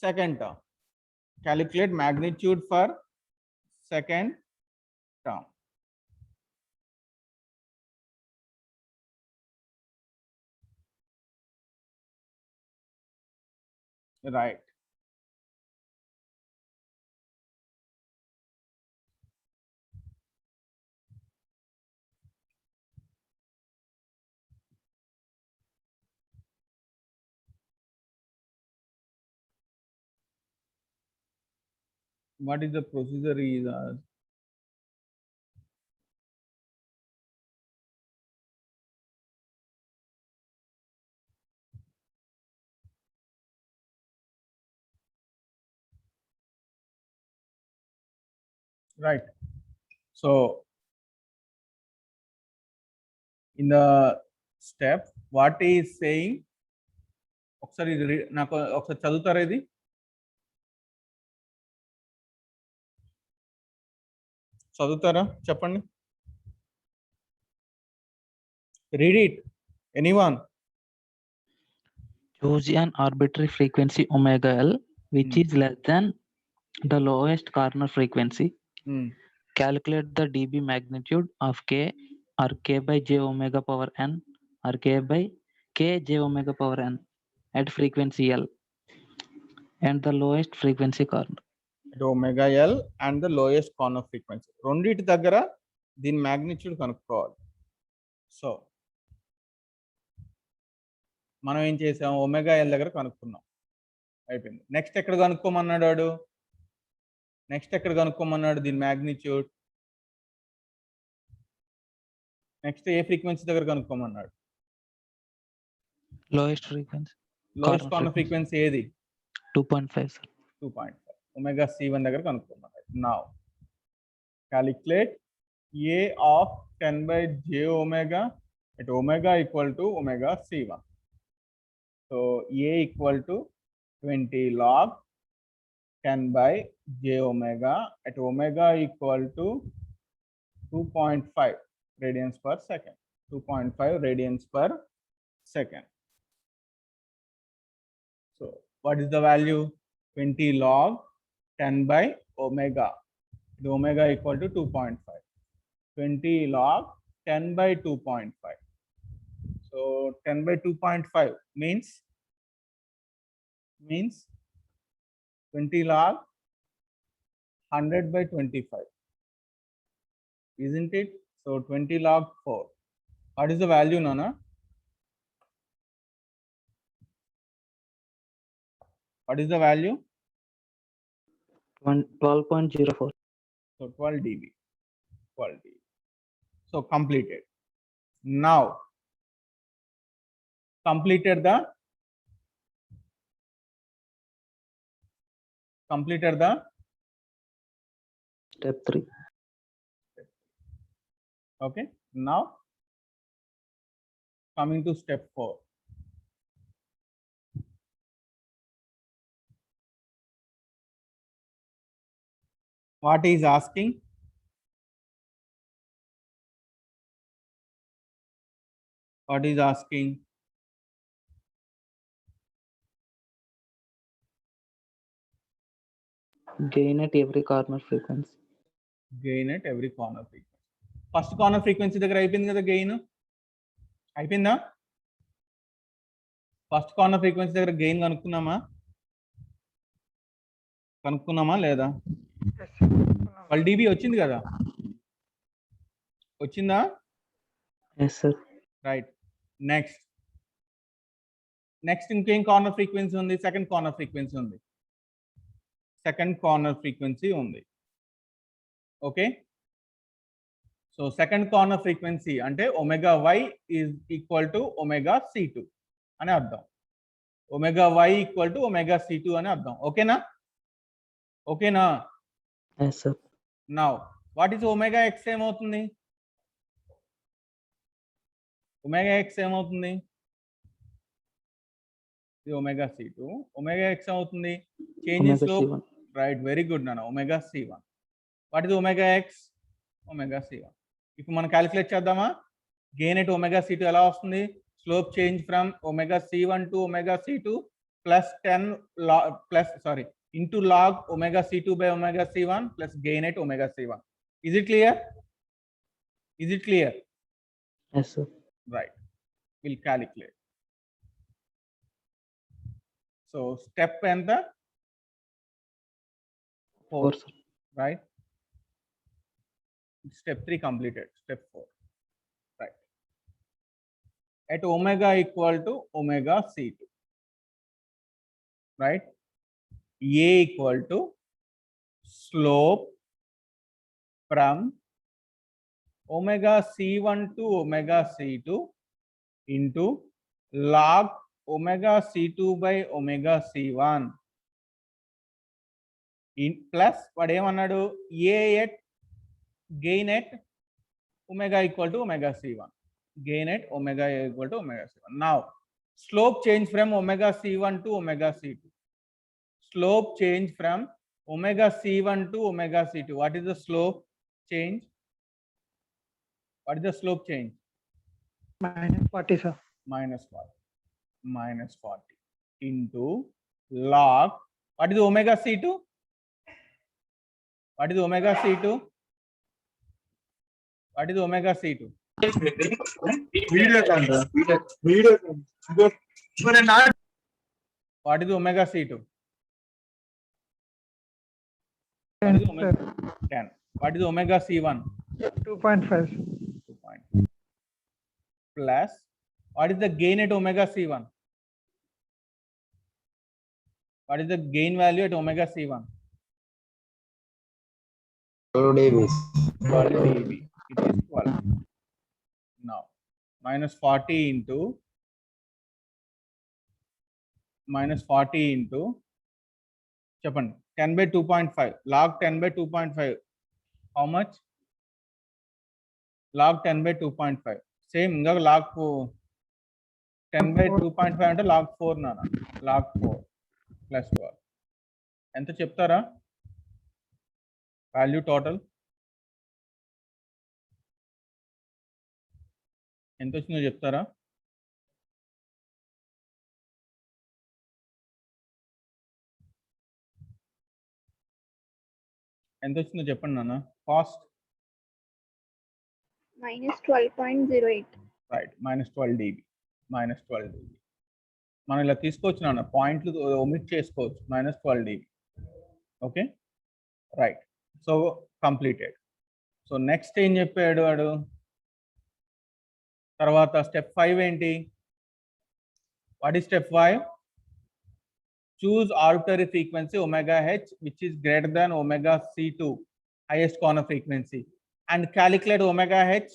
second term. Calculate magnitude for second term. Right. What is the procedure is right? So in the step, what is saying? ఒకసారి ఇది నాకు ఒకసారి చదువుతారా ఇది? చదువుతారా చెప్పండి. Read it. Anyone? Choose an arbitrary frequency omega L which is less than the lowest corner frequency. Calculate the dB magnitude of k or k by j omega power n or k by k j omega power n at frequency L and the lowest frequency corner. At omega L and the lowest corner frequency. రెండిటి దగ్గర దీని magnitude కనుక్కోవాలి. So మనం ఏం చేసాం? Omega L దగ్గర కనుక్కున్నాం, అయిపోయింది. Next ఎక్కడ కనుక్కోమన్నాడు వాడు? నెక్స్ట్ ఎక్కడ కనుక్కోమన్నాడు దీని మ్యాగ్నిట్యూడ్? నెక్స్ట్ ఏ ఫ్రీక్వెన్సీ దగ్గర కనుక్కోమన్నాడు? Lowest frequency. Lowest Corner corner frequency ఏది? 2.5, sir. 2.5. ఒమేగా C1 దగ్గర కనుక్కోమన్నాడు. Now calculate A of 10 by j omega at omega equal to omega C1. So A equal to 20 log 10 by j omega at omega equal to 2.5 radians per second. 2.5 radians per second. So what is the value? 20 log 10 by omega. The omega equal to 2.5. 20 log 10 by 2.5. So 10 by 2.5 means 20 log 100 by 25. Isn't it? So 20 log 4. What is the value, Nana? What is the value? 12.04. So 12 dB. 12 dB. So completed. Now completed the Step 3. okay. Now coming to step 4. What is asking? What is asking? Gain at every corner frequency. Gain at every corner frequency. First corner frequency దగ్గర అయిపోయింది కదా gain అయిపోయిందా first corner frequency దగ్గర gain కనుక్కున్నామా లేదా 12 dB వచ్చింది కదా వచ్చిందా Yes, sir. రైట్ నెక్స్ట్ ఇంకేం కార్నర్ ఫ్రీక్వెన్సీ ఉంది సెకండ్ కార్నర్ ఫ్రీక్వెన్సీ ఉంది okay so second corner frequency అంటే omega y is equal to omega c2 అని అర్థం omega y equal to omega c2 అని అర్థం ఓకేనా Yes, sir. Now what is omega x ఏమవుతుంది ఇది ఒమేగా c2 ఒమేగా x ఏమవుతుంది change in Omega slope C1. Right very good నాన్న omega c1 what is omega x omega c1 ఇప్పుడు మనం calculate చేద్దామా గెయిన్ ఎట్ ఒమేగా c2 ఎలా వస్తుంది slope change from omega c1 to omega c2 plus 10 into log omega c2 by omega c1 plus gain at omega c1. Is it clear? Yes, sir. Right. We'll calculate. So step and the 4, sir. right? Step 3 completed. Step 4, right? At omega equal to omega c2, right? A equal to slope from omega c1 to omega c2 into log omega c2 by omega c1 in plus what ఏమన్నాడు a at gain at omega equal to omega c1 gain at omega equal to omega c1. Now slope change from omega c1 to omega c2. Slope change from omega c1 to omega c2. What is the slope change? What is the slope change? -40, sir. Minus 40 into log. What is omega c2? What is omega c2? What is omega c2? What is omega c2? What is omega 10? What is omega c1? 2.5. 2.5 plus what is the gain at omega c1? What is the gain value at omega c1? 12 dB. It is 12. Now minus 40 into చెప్పండి 10 by 2.5 log 10 by 2.5 how much log 10 by 2.5 same ఇంకా log 10 by 2.5 అంటే log 4 నాన్న log 4 plus 12 ఎంత చెప్తారా value total ఎంత వచ్చిందో చెప్తారా ఎంత వచ్చిందో చెప్పండి నాన్న కాస్ట్ -12.08. రైట్ -12 dB మనం ఇలా తీసుకోవచ్చు నాన్న పాయింట్లు ఒమిట్ చేసుకోవచ్చు -12 dB okay right so completed so next ఏం చెప్పాడు వాడు తర్వాత స్టెప్ 5 ఏంటి what is step 5 choose arbitrary frequency omega h which is greater than omega c2 highest corner frequency and calculate omega h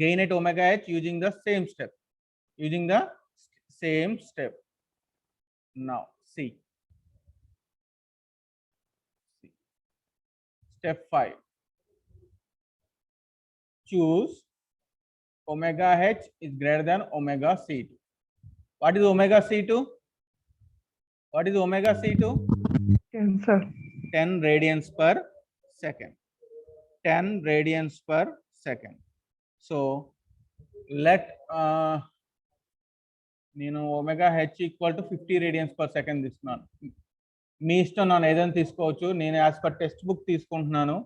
gain at omega h using the same step. Now see step 5, choose omega h is greater than omega c2. What is omega c2? What is omega c2? Yes, sir. 10 radians per second. 10 radians per second. So let నేను omega h equal to 50 radians per second తీసుకున్నాను. మీ ఇష్టం, నన్ను ఏదైనా తీసుకోవచ్చు. నేను as per textbook తీసుకుంటున్నాను.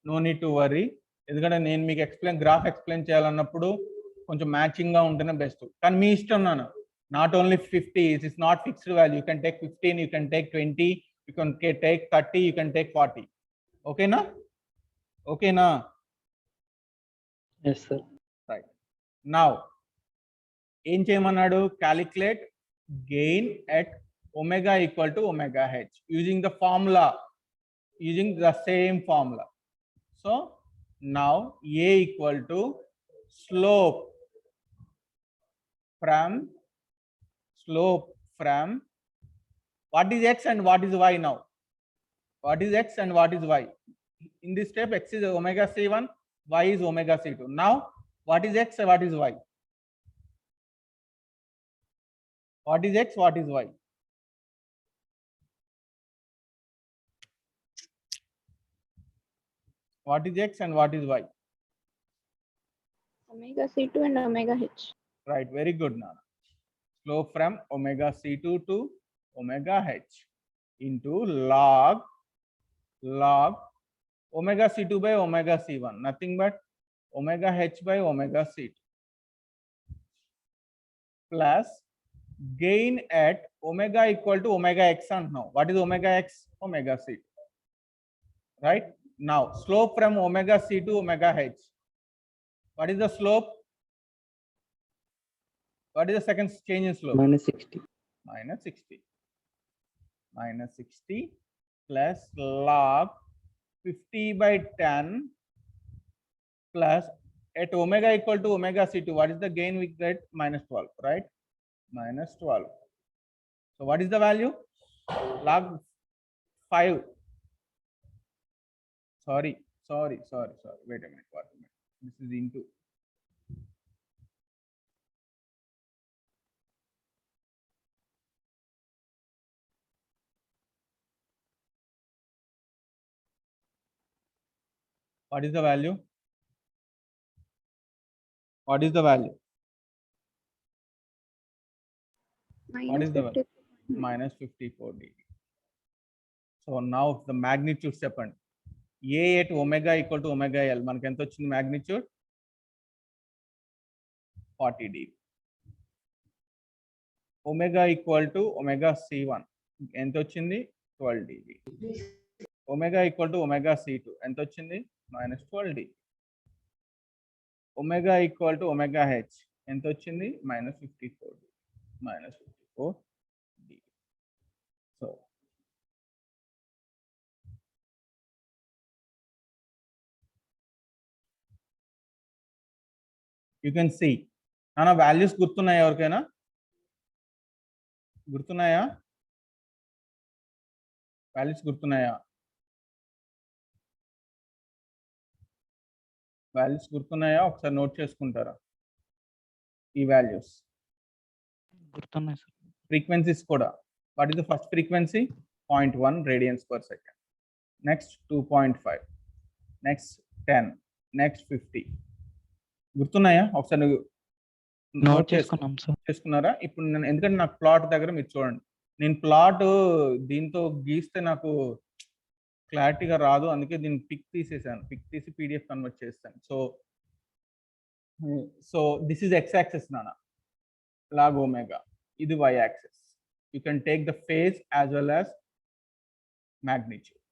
No need to worry. ఎందుకంటే నేను మీకు గ్రాఫ్ ఎక్స్ప్లెయిన్ చేయాలన్నప్పుడు కొంచెం మ్యాచింగ్గా ఉంటేనే బెస్ట్. కానీ మీ ఇష్టం నాన్న. Not only 50, it is not fixed value. You can take 15, you can take 20, you can take 30, you can take 40. Okay na? Okay na? Yes, sir. Right. Now, ఏం చేయమన్నాడు? Calculate gain at omega equal to omega h using the formula, using the same formula. So now A equal to slope from what is x and what is y now? What is x and what is y? In this step, x is omega c1, y is omega c2. Now, what is x and what is y? What is x, what is y? What is x and what is y? Omega C2 and omega H. Right, very good, Nana. Slope from omega c2 to omega h into log omega c2 by omega c1, nothing but omega h by omega c2 plus gain at omega equal to omega x and now. What is omega x? Omega c2. Right? Now, slope from omega c to omega h. What is the slope? What is the second change in slope? Minus 60. Minus 60. Minus 60 plus log 50 by 10 plus at omega equal to omega c2. What is the gain we get? Minus 12, right? Minus 12. So what is the value? Log 5. Sorry. Wait a minute. This is into. What is the value? What is the value? What is the value? Minus 54 dB. So now the magnitude stepend. A at omega equal to omega L. మనకి ఎంత వచ్చింది magnitude? 40 dB. Omega equal to omega C1. ఎంత వచ్చింది? 12 dB. Omega equal to omega C2. ఎంత వచ్చింది? Minus 12 dB. Omega equal to omega H. ఎంత వచ్చింది? Minus 54 dB. Minus 54 dB. So you can see. నాన్న వాల్యూస్ గుర్తున్నాయా ఎవరికైనా? గుర్తున్నాయా? వాల్యూస్ గుర్తున్నాయా? వాల్యూస్ గుర్తున్నాయా? ఒకసారి నోట్ చేసుకుంటారా ఈ వాల్యూస్? గుర్తున్నాయి సార్. ఫ్రీక్వెన్సీస్ కూడా. What is the first frequency? 0.1 radians per second. Next 2.5, next 10, next 50. గుర్తున్నాయా? ఒకసారి నోట్ చేసుకున్నాం సార్. చేసుకున్నారా? ఇప్పుడు నేను ఎందుకంటే నాకు ప్లాట్ దగ్గర మీరు చూడండి, నేను ప్లాట్ దీంతో గీస్తే నాకు క్లారిటీగా రాదు, అందుకే దీన్ని పిక్ తీసేసాను. పిక్ తీసి PDF కన్వర్ట్ చేస్తాను. So this is x axis నానా, log omega. ఇది y axis. You can take the phase as well as magnitude,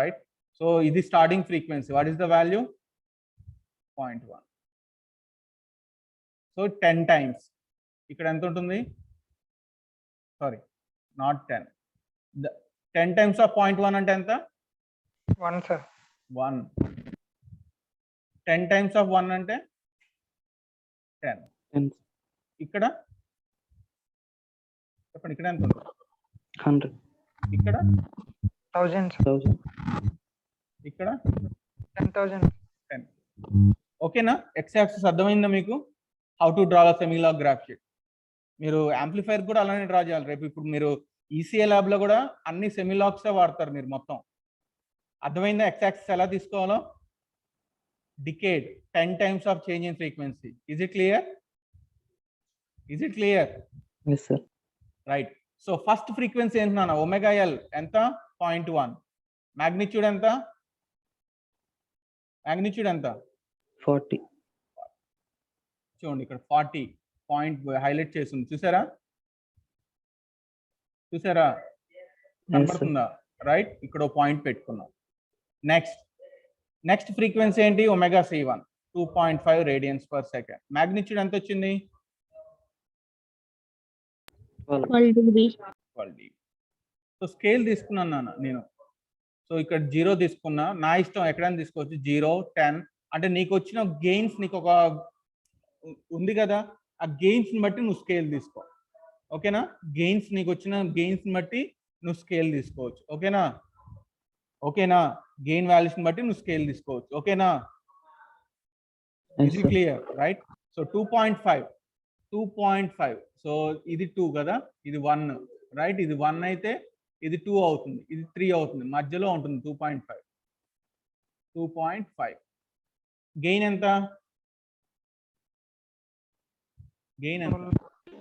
right? So ఇది starting frequency. What is the value? 0.1. So 10 times ఇక్కడ ఎంత ఉంటుంది? Sorry, not 10, 10 times of 0.1 అంటే ఎంత? 1 sir. 1. 10 times of 1 అంటే 10. And ఇక్కడ చెప్పండి, ఇక్కడ ఎంత ఉంటుంది? 100. ఇక్కడ 1000 sir. 1000. ఇక్కడ 10,000. 10. ఓకేనా? ఎక్స్ యాక్సిస్ అర్థమైందా మీకు? How to draw the semilog graph sheet. మీరు యాంప్లిఫైర్ కూడా అలానే డ్రా చేయాలి రేపు. ఇప్పుడు మీరు ఈసీఏ ల్యాబ్ లో కూడా అన్ని సెమీలాగ్స్ వాడతారు మీరు మొత్తం. అర్థమైందా ఎక్స్ యాక్సిస్ ఎలా తీసుకోవాలో? Decade 10 times of change in frequency. Is it clear? Is it clear? Yes sir. Right. So first frequency ఎంత నాన్న? ఒమేగా ఎల్ ఎంత? 0.1. మాగ్నిట్యూడ్ ఎంత? మాగ్నిట్యూడ్ ఎంత? 40. చూడండి ఇక్కడ 40 పాయింట్ హైలైట్ చేస్తుంది, చూసారా? చూసారా? కనబడుతుందా? రైట్, ఇక్కడ పాయింట్ పెట్టుకున్నాం. నెక్స్ట్ ఫ్రీక్వెన్సీ ఏంటి? Omega C1 2.5 radians per second. Magnitude ఎంత వచ్చింది? 12 dB. 12 dB. సో స్కేల్ తీసుకున్నాను నాన్న నేను. సో ఇక్కడ 0 తీసుకున్నా, నా ఇష్టం ఎక్కడైనా తీసుకోవచ్చు. 0, 10 అంటే నీకు వచ్చిన గెయిన్స్, నీకు ఒక ఉంది కదా, ఆ గెయిన్స్ ని బట్టి నువ్వు స్కేల్ తీసుకో. ఓకేనా? గెయిన్స్ నీకు వచ్చిన గెయిన్స్ ని బట్టి నువ్వు స్కేల్ తీసుకోవచ్చు. ఓకేనా? ఓకేనా? గెయిన్ వాల్యూస్ ని బట్టి నువ్వు స్కేల్ తీసుకోవచ్చు. ఓకేనా? Yes, ఇది sir. Clear, right? So 2.5. So ఇది 2 కదా, ఇది 1, రైట్? ఇది 1 అయితే ఇది 2 అవుతుంది, ఇది 3 అవుతుంది, మధ్యలో ఉంటుంది 2.5. గెయిన్ ఎంత? గెయిన్ ఎంత?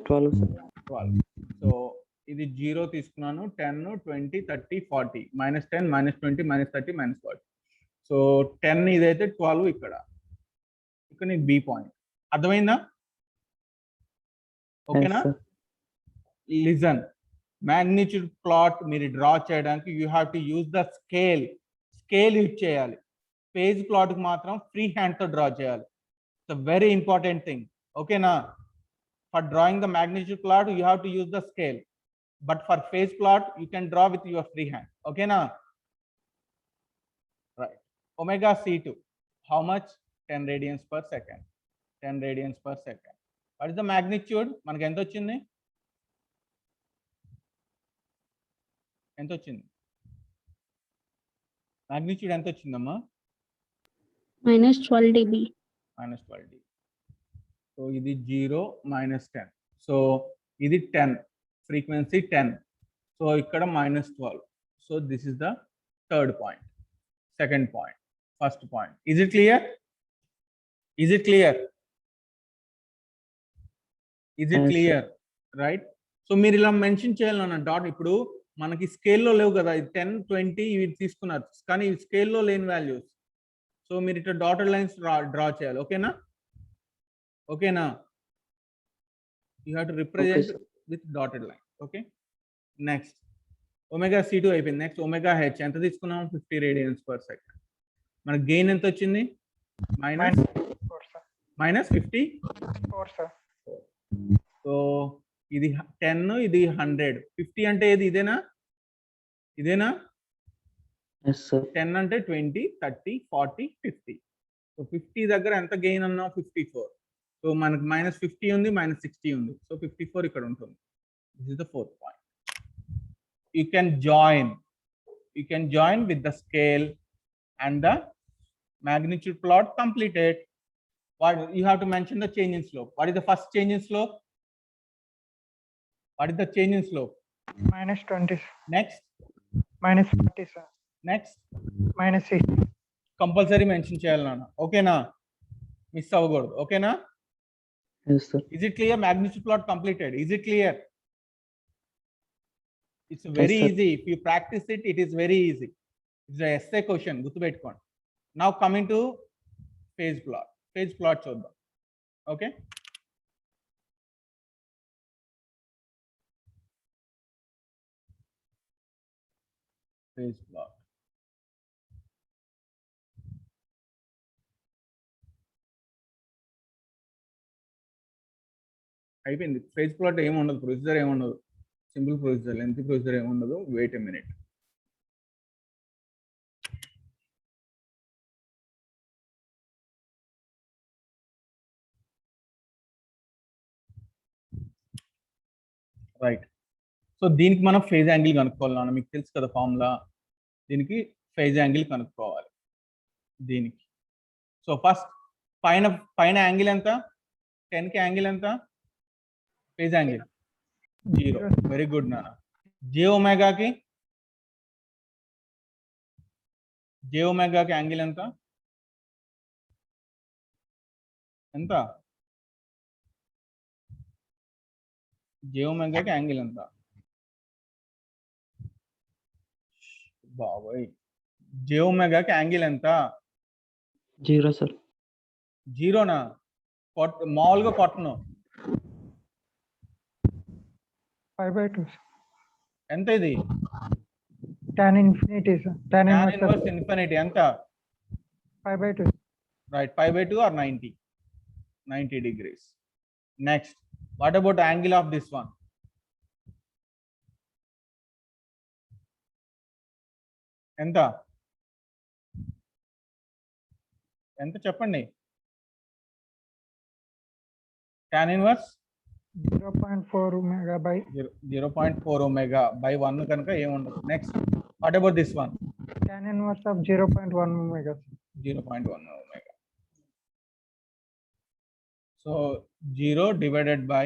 12 sir. 12. సో ఇది 0 తీసుకున్నాను, 10, 20, 30, 40, -10, -20, -30, -40. సో 10 ఇదైతే 12 ఇక్కడ నీకు బి పాయింట్. అర్థమైందా? ఓకేనా? Yes sir. Listen, magnitude plot మీరు డ్రా చేయడానికి you have to use the scale use చేయాలి. పేజ్ ప్లాట్ కి మాత్రం ఫ్రీ హ్యాండ్ తో డ్రా చేయాలి. It's a very important thing. ఓకేనా? For drawing the magnitude plot you have to use the scale, but for phase plot you can draw with your free hand. Okay na? Right. Omega C2 how much? 10 radians per second. 10 radians per second. What is the magnitude? మనకి ఎంత వచ్చింది? ఎంత వచ్చింది? Magnitude ఎంత వచ్చిందమ్మా? -12 dB. -12 dB. So ఇది 0 -10. So ఇది 10, frequency 10. So ikkada -12. So this is the third point, second point, first point. Is it clear? Is it clear? Is it Yes, clear? Right? So మీరు ఇలా మెన్షన్ చేయాలన్న dot. ఇప్పుడు మనకి స్కేల్లో లేవు కదా, 10, 20 ఇవి తీసుకున్నారు, కానీ స్కేల్లో లేని వాల్యూస్. సో మీరు ఇట్లా డాటెడ్ లైన్స్ డ్రా చేయాలి. ఓకేనా? ఓకేనా? You have to represent with dotted line. Okay, next omega C2 అయిపోయింది. నెక్స్ట్ omega H ఎంత తీసుకున్నాం? 50 radians per second. మన గెయిన్ ఎంత వచ్చింది? -54 sir. సో ఇది 10, ఇది 100. 50 అంటే ఏది? ఇదేనా? Yes sir. 10 అంటే 20, 30, 40, 50. సో 50 దగ్గర ఎంత గెయిన్ అన్నాం? 54. సో మనకు -50 ఉంది, -60 ఉంది. సో 54 ఇక్కడ ఉంటుంది. This is the fourth point. You can join with the scale and the magnitude plot completed. What you have to mention the change in slope. What is the first change in slope? What is the change in slope? -20. Next. -40 sir. Next. -60. Compulsory mention cheyalana. Okay na? Miss avagordu. Okay na? Yes sir. Is it clear? Magnitude plot completed. Is it clear? It's very Yes, sir. easy. If you practice it, it is very easy. It's a essay question. Gutupeట్టుకోండి. Now coming to phase plot. Phase plot చూద్దాం. Okay. Phase plot. అయిపోయింది. Phase plot ఏముండదు, procedure ఏముండదు. Simple procedure, length procedure ఏముండదు. Wait a minute. Right. So దీనికి మనం phase angle కనుక్కోవాలి. మీకు తెలుసు కదా ఫార్ములా. దీనికి ఫేజ్ యాంగిల్ కనుక్కోవాలి దీనికి. సో ఫస్ట్ పైన యాంగిల్ ఎంత? 10కి యాంగిల్ ఎంత? Phase angle 0. వెరీ గుడ్ నాన్న. జే ఒమేగాకి యాంగిల్ ఎంత? ఎంత? జే ఒమేగాకి యాంగిల్ ఎంత? బాబోయ్, జే ఒమేగాకి యాంగిల్ ఎంత? 0 సార్. 0నా? మామూలుగా కొట్టను. 5/2. ఎంత ఇది? Tan infinity, sir. Tan tan inverse inverse infinity ఎంత? 5/2. Right, 5/2 or 90 degrees. Next, what about angle of this one? ఎంత చెప్పండి. tan inverse 0.4 omega by 0.4 omega by 1 కనుక ఏముండదు. Next, what about this one? tan inverse of 0.1 omega. 0.1 omega. So 0 divided by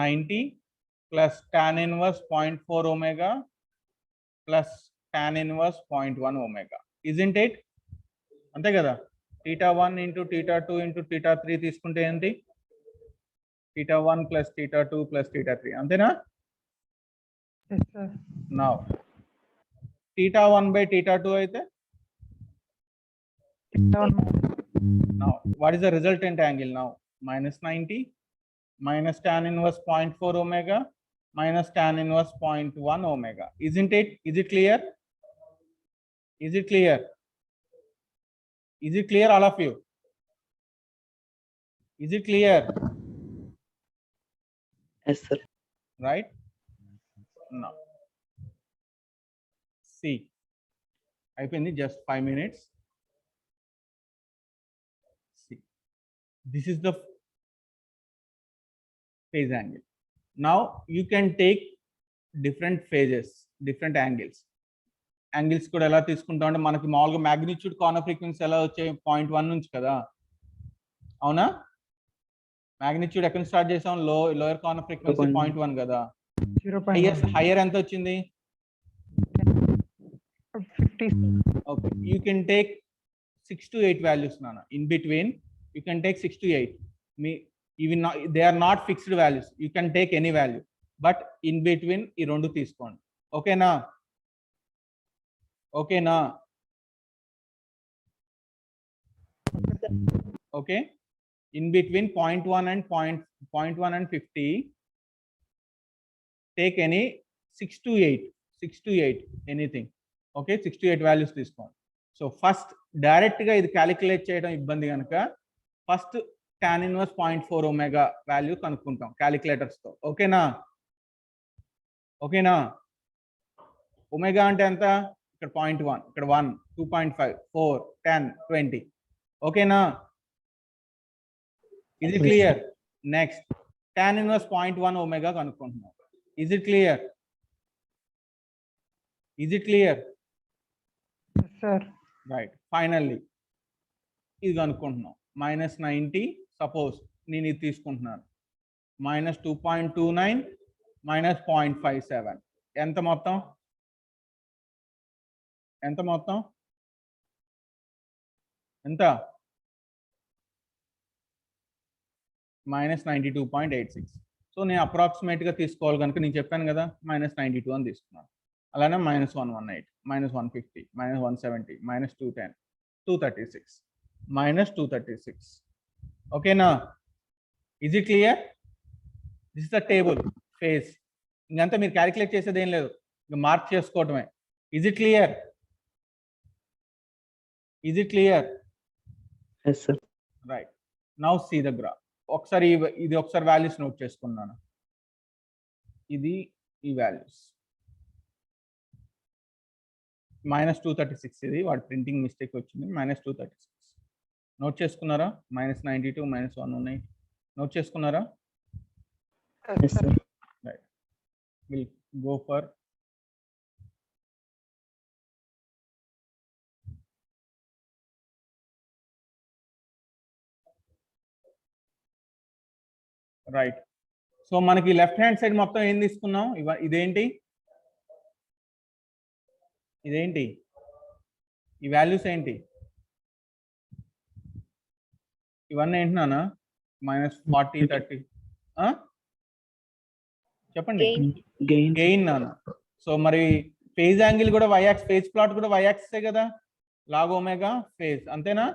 90 plus tan inverse 0.4 omega plus tan inverse 0.1 omega. Isn't it? అంతే కదా. θ1 into θ2 into θ3 తీసుకుంటే ఏంటి? θ1 plus θ2 plus θ3. అంతేనా? Yes, sir. Now θ1 by θ2 అయితే now what is the resultant angle now? Minus 90 minus tan inverse 0.4 omega minus tan inverse 0.1 omega. Isn't it? Is it clear? Is it clear? Is it clear, all of you? Is it clear? Yes, sir. Right? Now see, అయిపోయింది. just 5 minutes. See, this is the phase angle. Now you can take different phases, different angles. Angles కూడా ఎలా తీసుకుంటాం అంటే మనకి మామూలుగా magnitude corner frequency ఎలా వచ్చాయి? 0.1 నుంచి కదా, అవునా? మ్యాగ్నిట్యూడ్ ఎక్కడ స్టార్ట్ చేసాం? లోయర్ కార్నర్ ఫ్రీక్వెన్సీ 0.1 కదా. 0.1. హైయర్ ఎంత వచ్చింది? 50. Okay, you can take 6 to 8 values, Nana. In between, you can take 6 to 8. Even not, they are not fixed values. You can take any value, but in between, ఈ రెండు తీసుకోండి. ఓకేనా? ఓకేనా? Okay. In between 0.1 and 50, take any 6 to 8, anything. Okay, 6 to 8 values తీసుకోండి. So first direct గా ఇది calculate చేయడం ఇబ్బంది కనుక first tan inverse 0.4 omega value కనుక్కుంటాం క్యాలిక్యులేటర్స్ తో. ఓకేనా? ఓకేనా? ఒమేగా అంటే ఎంత? ఇక్కడ 0.1, ఇక్కడ 1, 2.5, 4, 10, 20. ఓకేనా? Is it clear? Next, tan inverse 0.1 omega కనుక్కుంటున్నాం. Is it clear? Is it clear? Yes, sir. Right. Finally, ఇది కనుక్కుంటున్నాం. -90, సపోజ్ నేను ఇది తీసుకుంటున్నాను. -2.29 -0.57. ఎంత మొత్తం? ఎంత మొత్తం? ఎంత? -92.86. సో నేను అప్రాక్సిమేట్ గా తీసుకోవాలి కనుక నేను చెప్పాను కదా -92 అని తీసుకున్నాను. అలానే -118, -150, -170, -210, 236, -236. ఓకేనా? Is it clear? This is the table phase. ఇంకంతా మీరు క్యాలిక్యులేట్ చేసేది ఏం లేదు, ఇంకా మార్క్ చేసుకోవటమే. Is it clear? Is it clear? Yes, sir. Right. Now see the graph. ఒకసారి ఇది ఒకసారి వాల్యూస్ నోట్ చేసుకున్నాను. ఇది ఈ వాల్యూస్. -236 ఇది వాడి ప్రింటింగ్ మిస్టేక్ వచ్చింది. -236 నోట్ చేసుకున్నారా? -92 -118 నోట్ చేసుకున్నారా? Yes, sir. Right. We'll go for right. So మనకి లెఫ్ట్ హ్యాండ్ సైడ్ మొత్తం ఏం తీసుకున్నాం? ఇదేంటి? ఈ వాల్యూస్ ఏంటి? ఇవన్నీ ఏంటి నాన్న? -40 30 చెప్పండి. గెయిన్ నాన్న. సో మరి ఫేజ్ యాంగిల్ కూడా ఫేజ్ ప్లాట్ కూడా y యాక్సిసే కదా, లాగ్ ఒమేగా ఫేజ్, అంతేనా?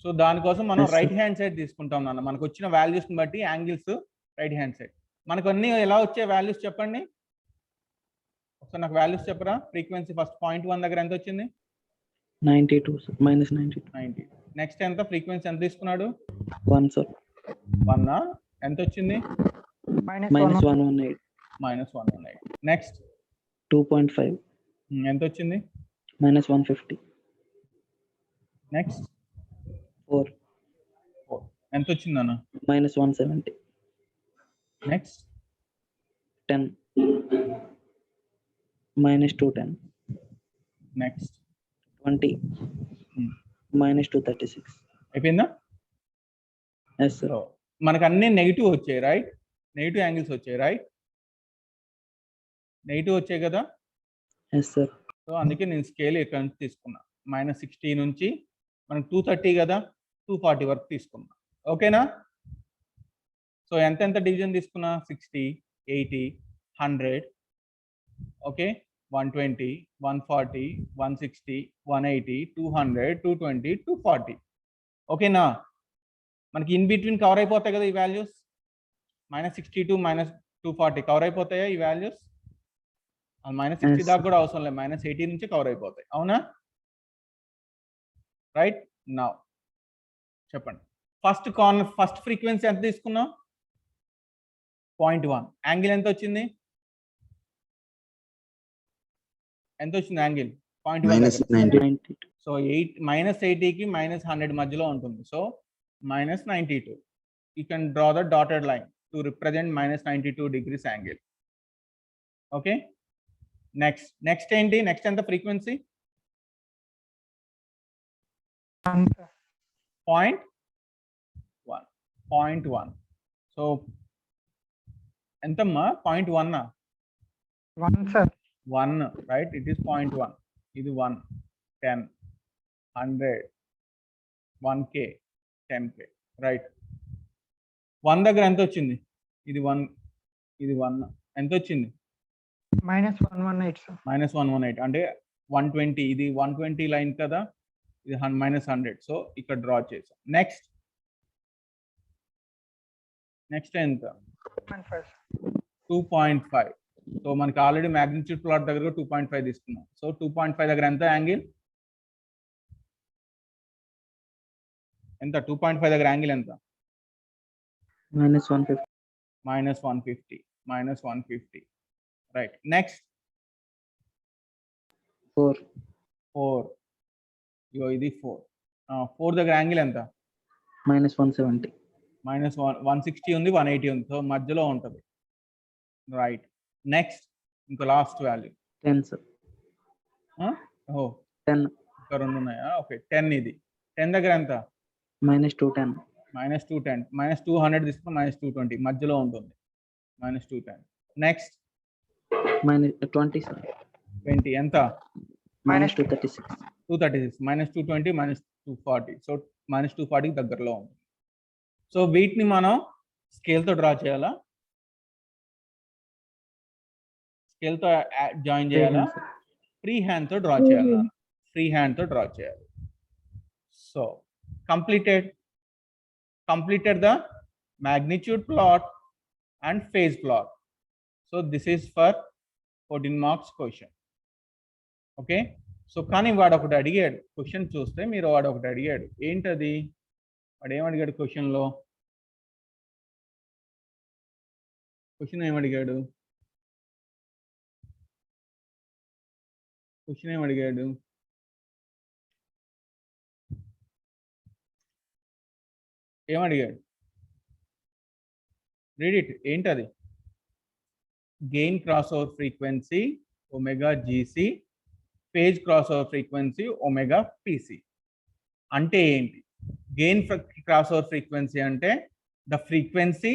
సో దానికోసం మనం Yes, sir. Right hand side తీసుకుంటాం నాన్న. మనకు వచ్చిన వాల్యూస్ ని బట్టి యాంగిల్స్ రైట్ హ్యాండ్ సైడ్. మనకు అన్ని ఎలా వచ్చే వాల్యూస్ చెప్పండి ఒకసారి, నాకు వాల్యూస్ చెప్పరా? ఫ్రీక్వెన్సీ ఫస్ట్ 0.1 దగ్గర ఎంత వచ్చింది? 92, sir. -92. 90. నెక్స్ట్ ఎంత ఫ్రీక్వెన్సీ ఎంత తీసుకున్నాడు? 1, sir. 1 ఎంత వచ్చింది? -118. -118. నెక్స్ట్ 2.5. ఎంత వచ్చింది? -150. నెక్స్ట్ 4. ఎంత వచ్చింది అన్న? -170. నెక్స్ట్ 10. -210. నెక్స్ట్ 20. -236. అయిపోయిందా? Yes, sir. సో మనకు అన్ని నెగిటివ్ వచ్చాయి, రైట్? నెగిటివ్ యాంగిల్స్ వచ్చాయి, రైట్? నెగిటివ్ వచ్చాయి కదా. Yes, sir. సో అందుకే నేను స్కేల్ ఇక్కడ నుంచి తీసుకున్నా. -60 నుంచి మనకు 230 కదా, 240 వరకు తీసుకున్నా. ఓకేనా? సో ఎంత డివిజన్ తీసుకున్నా? 60, 80, 100, ఓకే, 120, 140, 160, 180, 200, 220, 240. ఓకేనా? మనకి ఇన్ బిట్వీన్ కవర్ అయిపోతాయి కదా ఈ వాల్యూస్. -60 to -240 కవర్ అయిపోతాయా ఈ వాల్యూస్? -60 Yes. దాకా కూడా అవసరం లేదు, -80 నుంచి కవర్ అయిపోతాయి, అవునా? రైట్. నౌ చెప్పండి. ఫస్ట్ ఫ్రీక్వెన్సీ ఎంత తీసుకున్నాం? 0.1. యాంగిల్ ఎంత వచ్చింది? ఎంత వచ్చింది యాంగిల్? 0.1. -92. సో -80కి -100 మధ్యలో ఉంటుంది. So -92. You can draw the dotted line to represent -92 degrees angle. Okay. Next ఏంటి? నెక్స్ట్ ఎంత ఫ్రీక్వెన్సీ? 0.1. సో ఎంతమ్మా? 0.1. 1, sir. 1, రైట్? It is 0.1. ఇది 1, 10, 100, 1K, 10K, రైట్? 1 దగ్గర ఎంత వచ్చింది? ఇది 1, ఇది 1 ఎంత వచ్చింది? -118, sir. -118 అంటే 120. ఇది 120 లైన్ కదా, ఇది -100. సో ఇక్కడ డ్రా చేసాం. నెక్స్ట్ ఎంత? 2.5, sir. 2.5. సో మనకి ఆల్రెడీ మ్యాగ్నిట్యూడ్ ప్లాట్ దగ్గర 2.5 తీసుకున్నాం. సో 2.5 దగ్గర ఎంత యాంగిల్? ఎంత? 2.5 దగ్గర యాంగిల్ ఎంత? -150. -150. రైట్. నెక్స్ట్ 4. 4. ఇగో ఇది 4. 4 దగ్గర యాంగిల్ ఎంత? -170. -160 ఉంది, 180 ఉంది. సో మధ్యలో ఉంటుంది, రైట్? నెక్స్ట్ ఇంకో లాస్ట్ వాల్యూ 10, sir. 10. ఇంకా 2 ఉన్నాయా? ఓకే, 10. ఇది 10 దగ్గర ఎంత? -210. -210. -200 తీసుకుని -220 మధ్యలో ఉంటుంది, -210. Next -20, sir. 20 ఎంత? -236. 236. -220 -240. సో -240 దగ్గరలో ఉంటుంది. సో వీటిని మనం స్కేల్తో డ్రా చేయాలా? స్కేల్తో జాయిన్ చేయాలా? ఫ్రీ హ్యాండ్తో డ్రా చేయాలా? ఫ్రీ హ్యాండ్తో డ్రా చేయాలి. So completed the magnitude plot and phase plot. So this is for 14 marks question. Okay. So కానీ వాడు ఒకటి అడిగాడు క్వశ్చన్ చూస్తే, మీరు వాడు ఒకటి అడిగాడు. ఏంటది? వాడు ఏమడిగాడు క్వశ్చన్లో? క్వశ్చన్ ఏమడిగాడు? క్వశ్చన్ ఏం అడిగాడు? ఏమడిగాడు? Read it. ఏంటది? Gain cross over frequency omega GC, phase cross over frequency omega PC. అంటే ఏంటి? గెయిన్ క్రాస్ ఓవర్ ఫ్రీక్వెన్సీ అంటే the frequency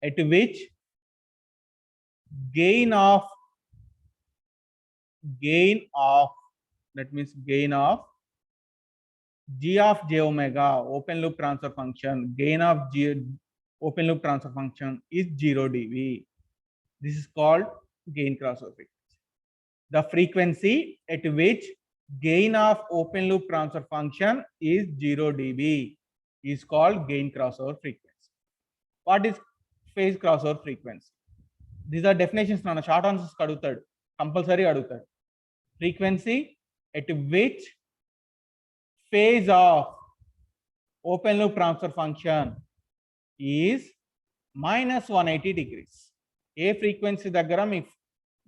at which gain of that means gain of g of j omega open loop transfer function, gain of g open loop transfer function is 0 dB. This is called gain crossover frequency. The frequency at which gain of open loop transfer function is 0 dB is called gain crossover frequency. What is phase crossover frequency? These are definitions. Nana short answers adutadu, compulsory adutadu. Frequency at which phase of open loop transfer function is minus 180 degrees. A frequency దగ్గర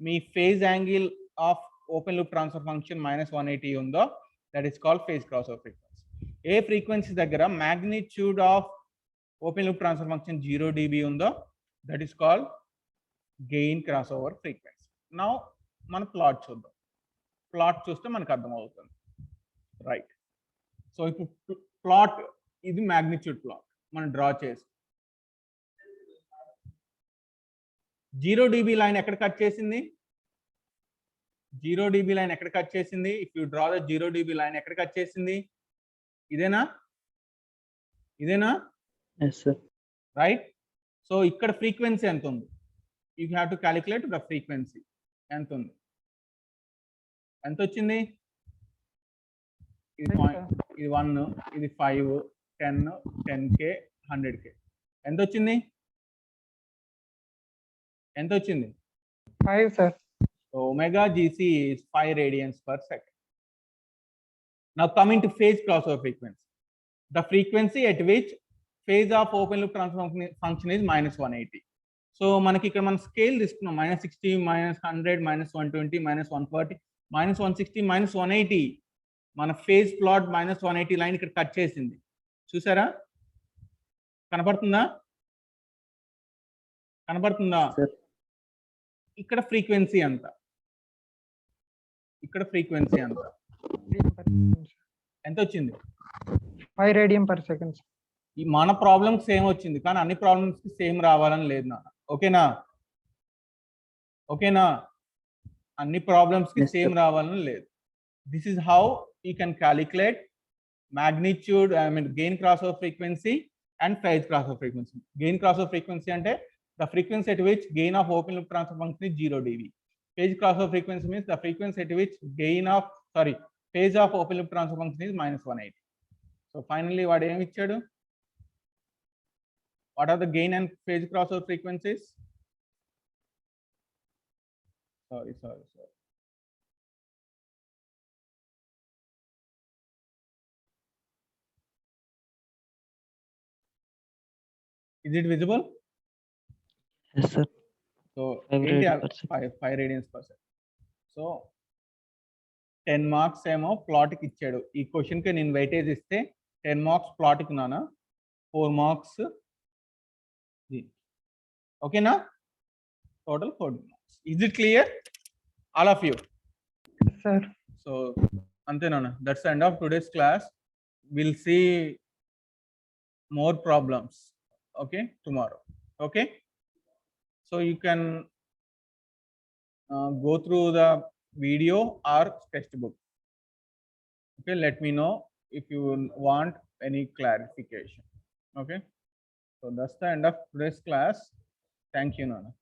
మీ phase angle of open loop transfer function minus 180 ఉందో that is called phase crossover frequency. A frequency దగ్గర magnitude of open loop transfer function 0 dB ఉందో that is called gain crossover frequency. Now మన plot చూద్దాం. Plot చూస్తే మనకు అర్థమవుతుంది, right? So ఇప్పుడు plot ఇది మ్యాగ్నిట్యూడ్ ప్లాట్ మనం డ్రా చేసి 0 dB లైన్ ఎక్కడ కట్ చేసింది? 0 dB లైన్ ఎక్కడ కట్ చేసింది? If you draw the 0 dB line ఎక్కడ కట్ చేసింది? ఇదేనా? Yes, sir. రైట్. సో ఇక్కడ ఫ్రీక్వెన్సీ ఎంత ఉంది? You have to calculate the frequency ఎంత ఉంది. ఎంత వచ్చింది? ఇది పాయింట్, ఇది 1, ఇది 5, 10, 10K, 100K. ఎంత వచ్చింది? 5, sir. So omega GC is 5 radians per second. Now coming to phase crossover frequency. The frequency at which phase of open loop transfer function is minus 180. So మనకి ఇక్కడ మనం స్కేల్ తీసుకున్నాం, -60, -100, -120, -140, -160, -180. మన phase plot -180 line ఇక్కడ cut చేసింది. చూసారా? కనపడుతుందా? ఇక్కడ ఫ్రీక్వెన్సీ ఎంత? ఎంత వచ్చింది? 5 radian per second. ఈ మన ప్రాబ్లమ్ సేమ్ వచ్చింది, కానీ అన్ని ప్రాబ్లమ్స్ కి సేమ్ రావాలని లేదు నాన్న. ఓకేనా? అన్ని ప్రాబ్లమ్స్ కి సేమ్ రావాలని లేదు. This is how you can calculate magnitude, gain crossover frequency and phase crossover frequency. Gain crossover frequency అంటే the frequency at which gain of open loop transfer function is 0 dB. Phase crossover frequency means the frequency at which phase of open loop transfer function is -180. So finally what ఏమి ఇచ్చాడు? What are the gain and phase crossover frequencies? Sorry. Is it visible? Yes, sir. So 5 radians per second. 5 radians per second. So 10 marks ఏమో plot కి ఇచ్చాడు. ఈ question కి నేను weightage ఇస్తే 10 marks plot కి నానా, 4 మార్క్స్. ఓకేనా? Total 14 marks. Is it clear? All of you? Yes, sir. So అంతే నానా. That's the end of today's class. We'll see more problems. Okay, tomorrow. Okay, so you can go through the video or textbook. Okay, let me know if you want any clarification. Okay, so that's the end of today's class. Thank you, Nana.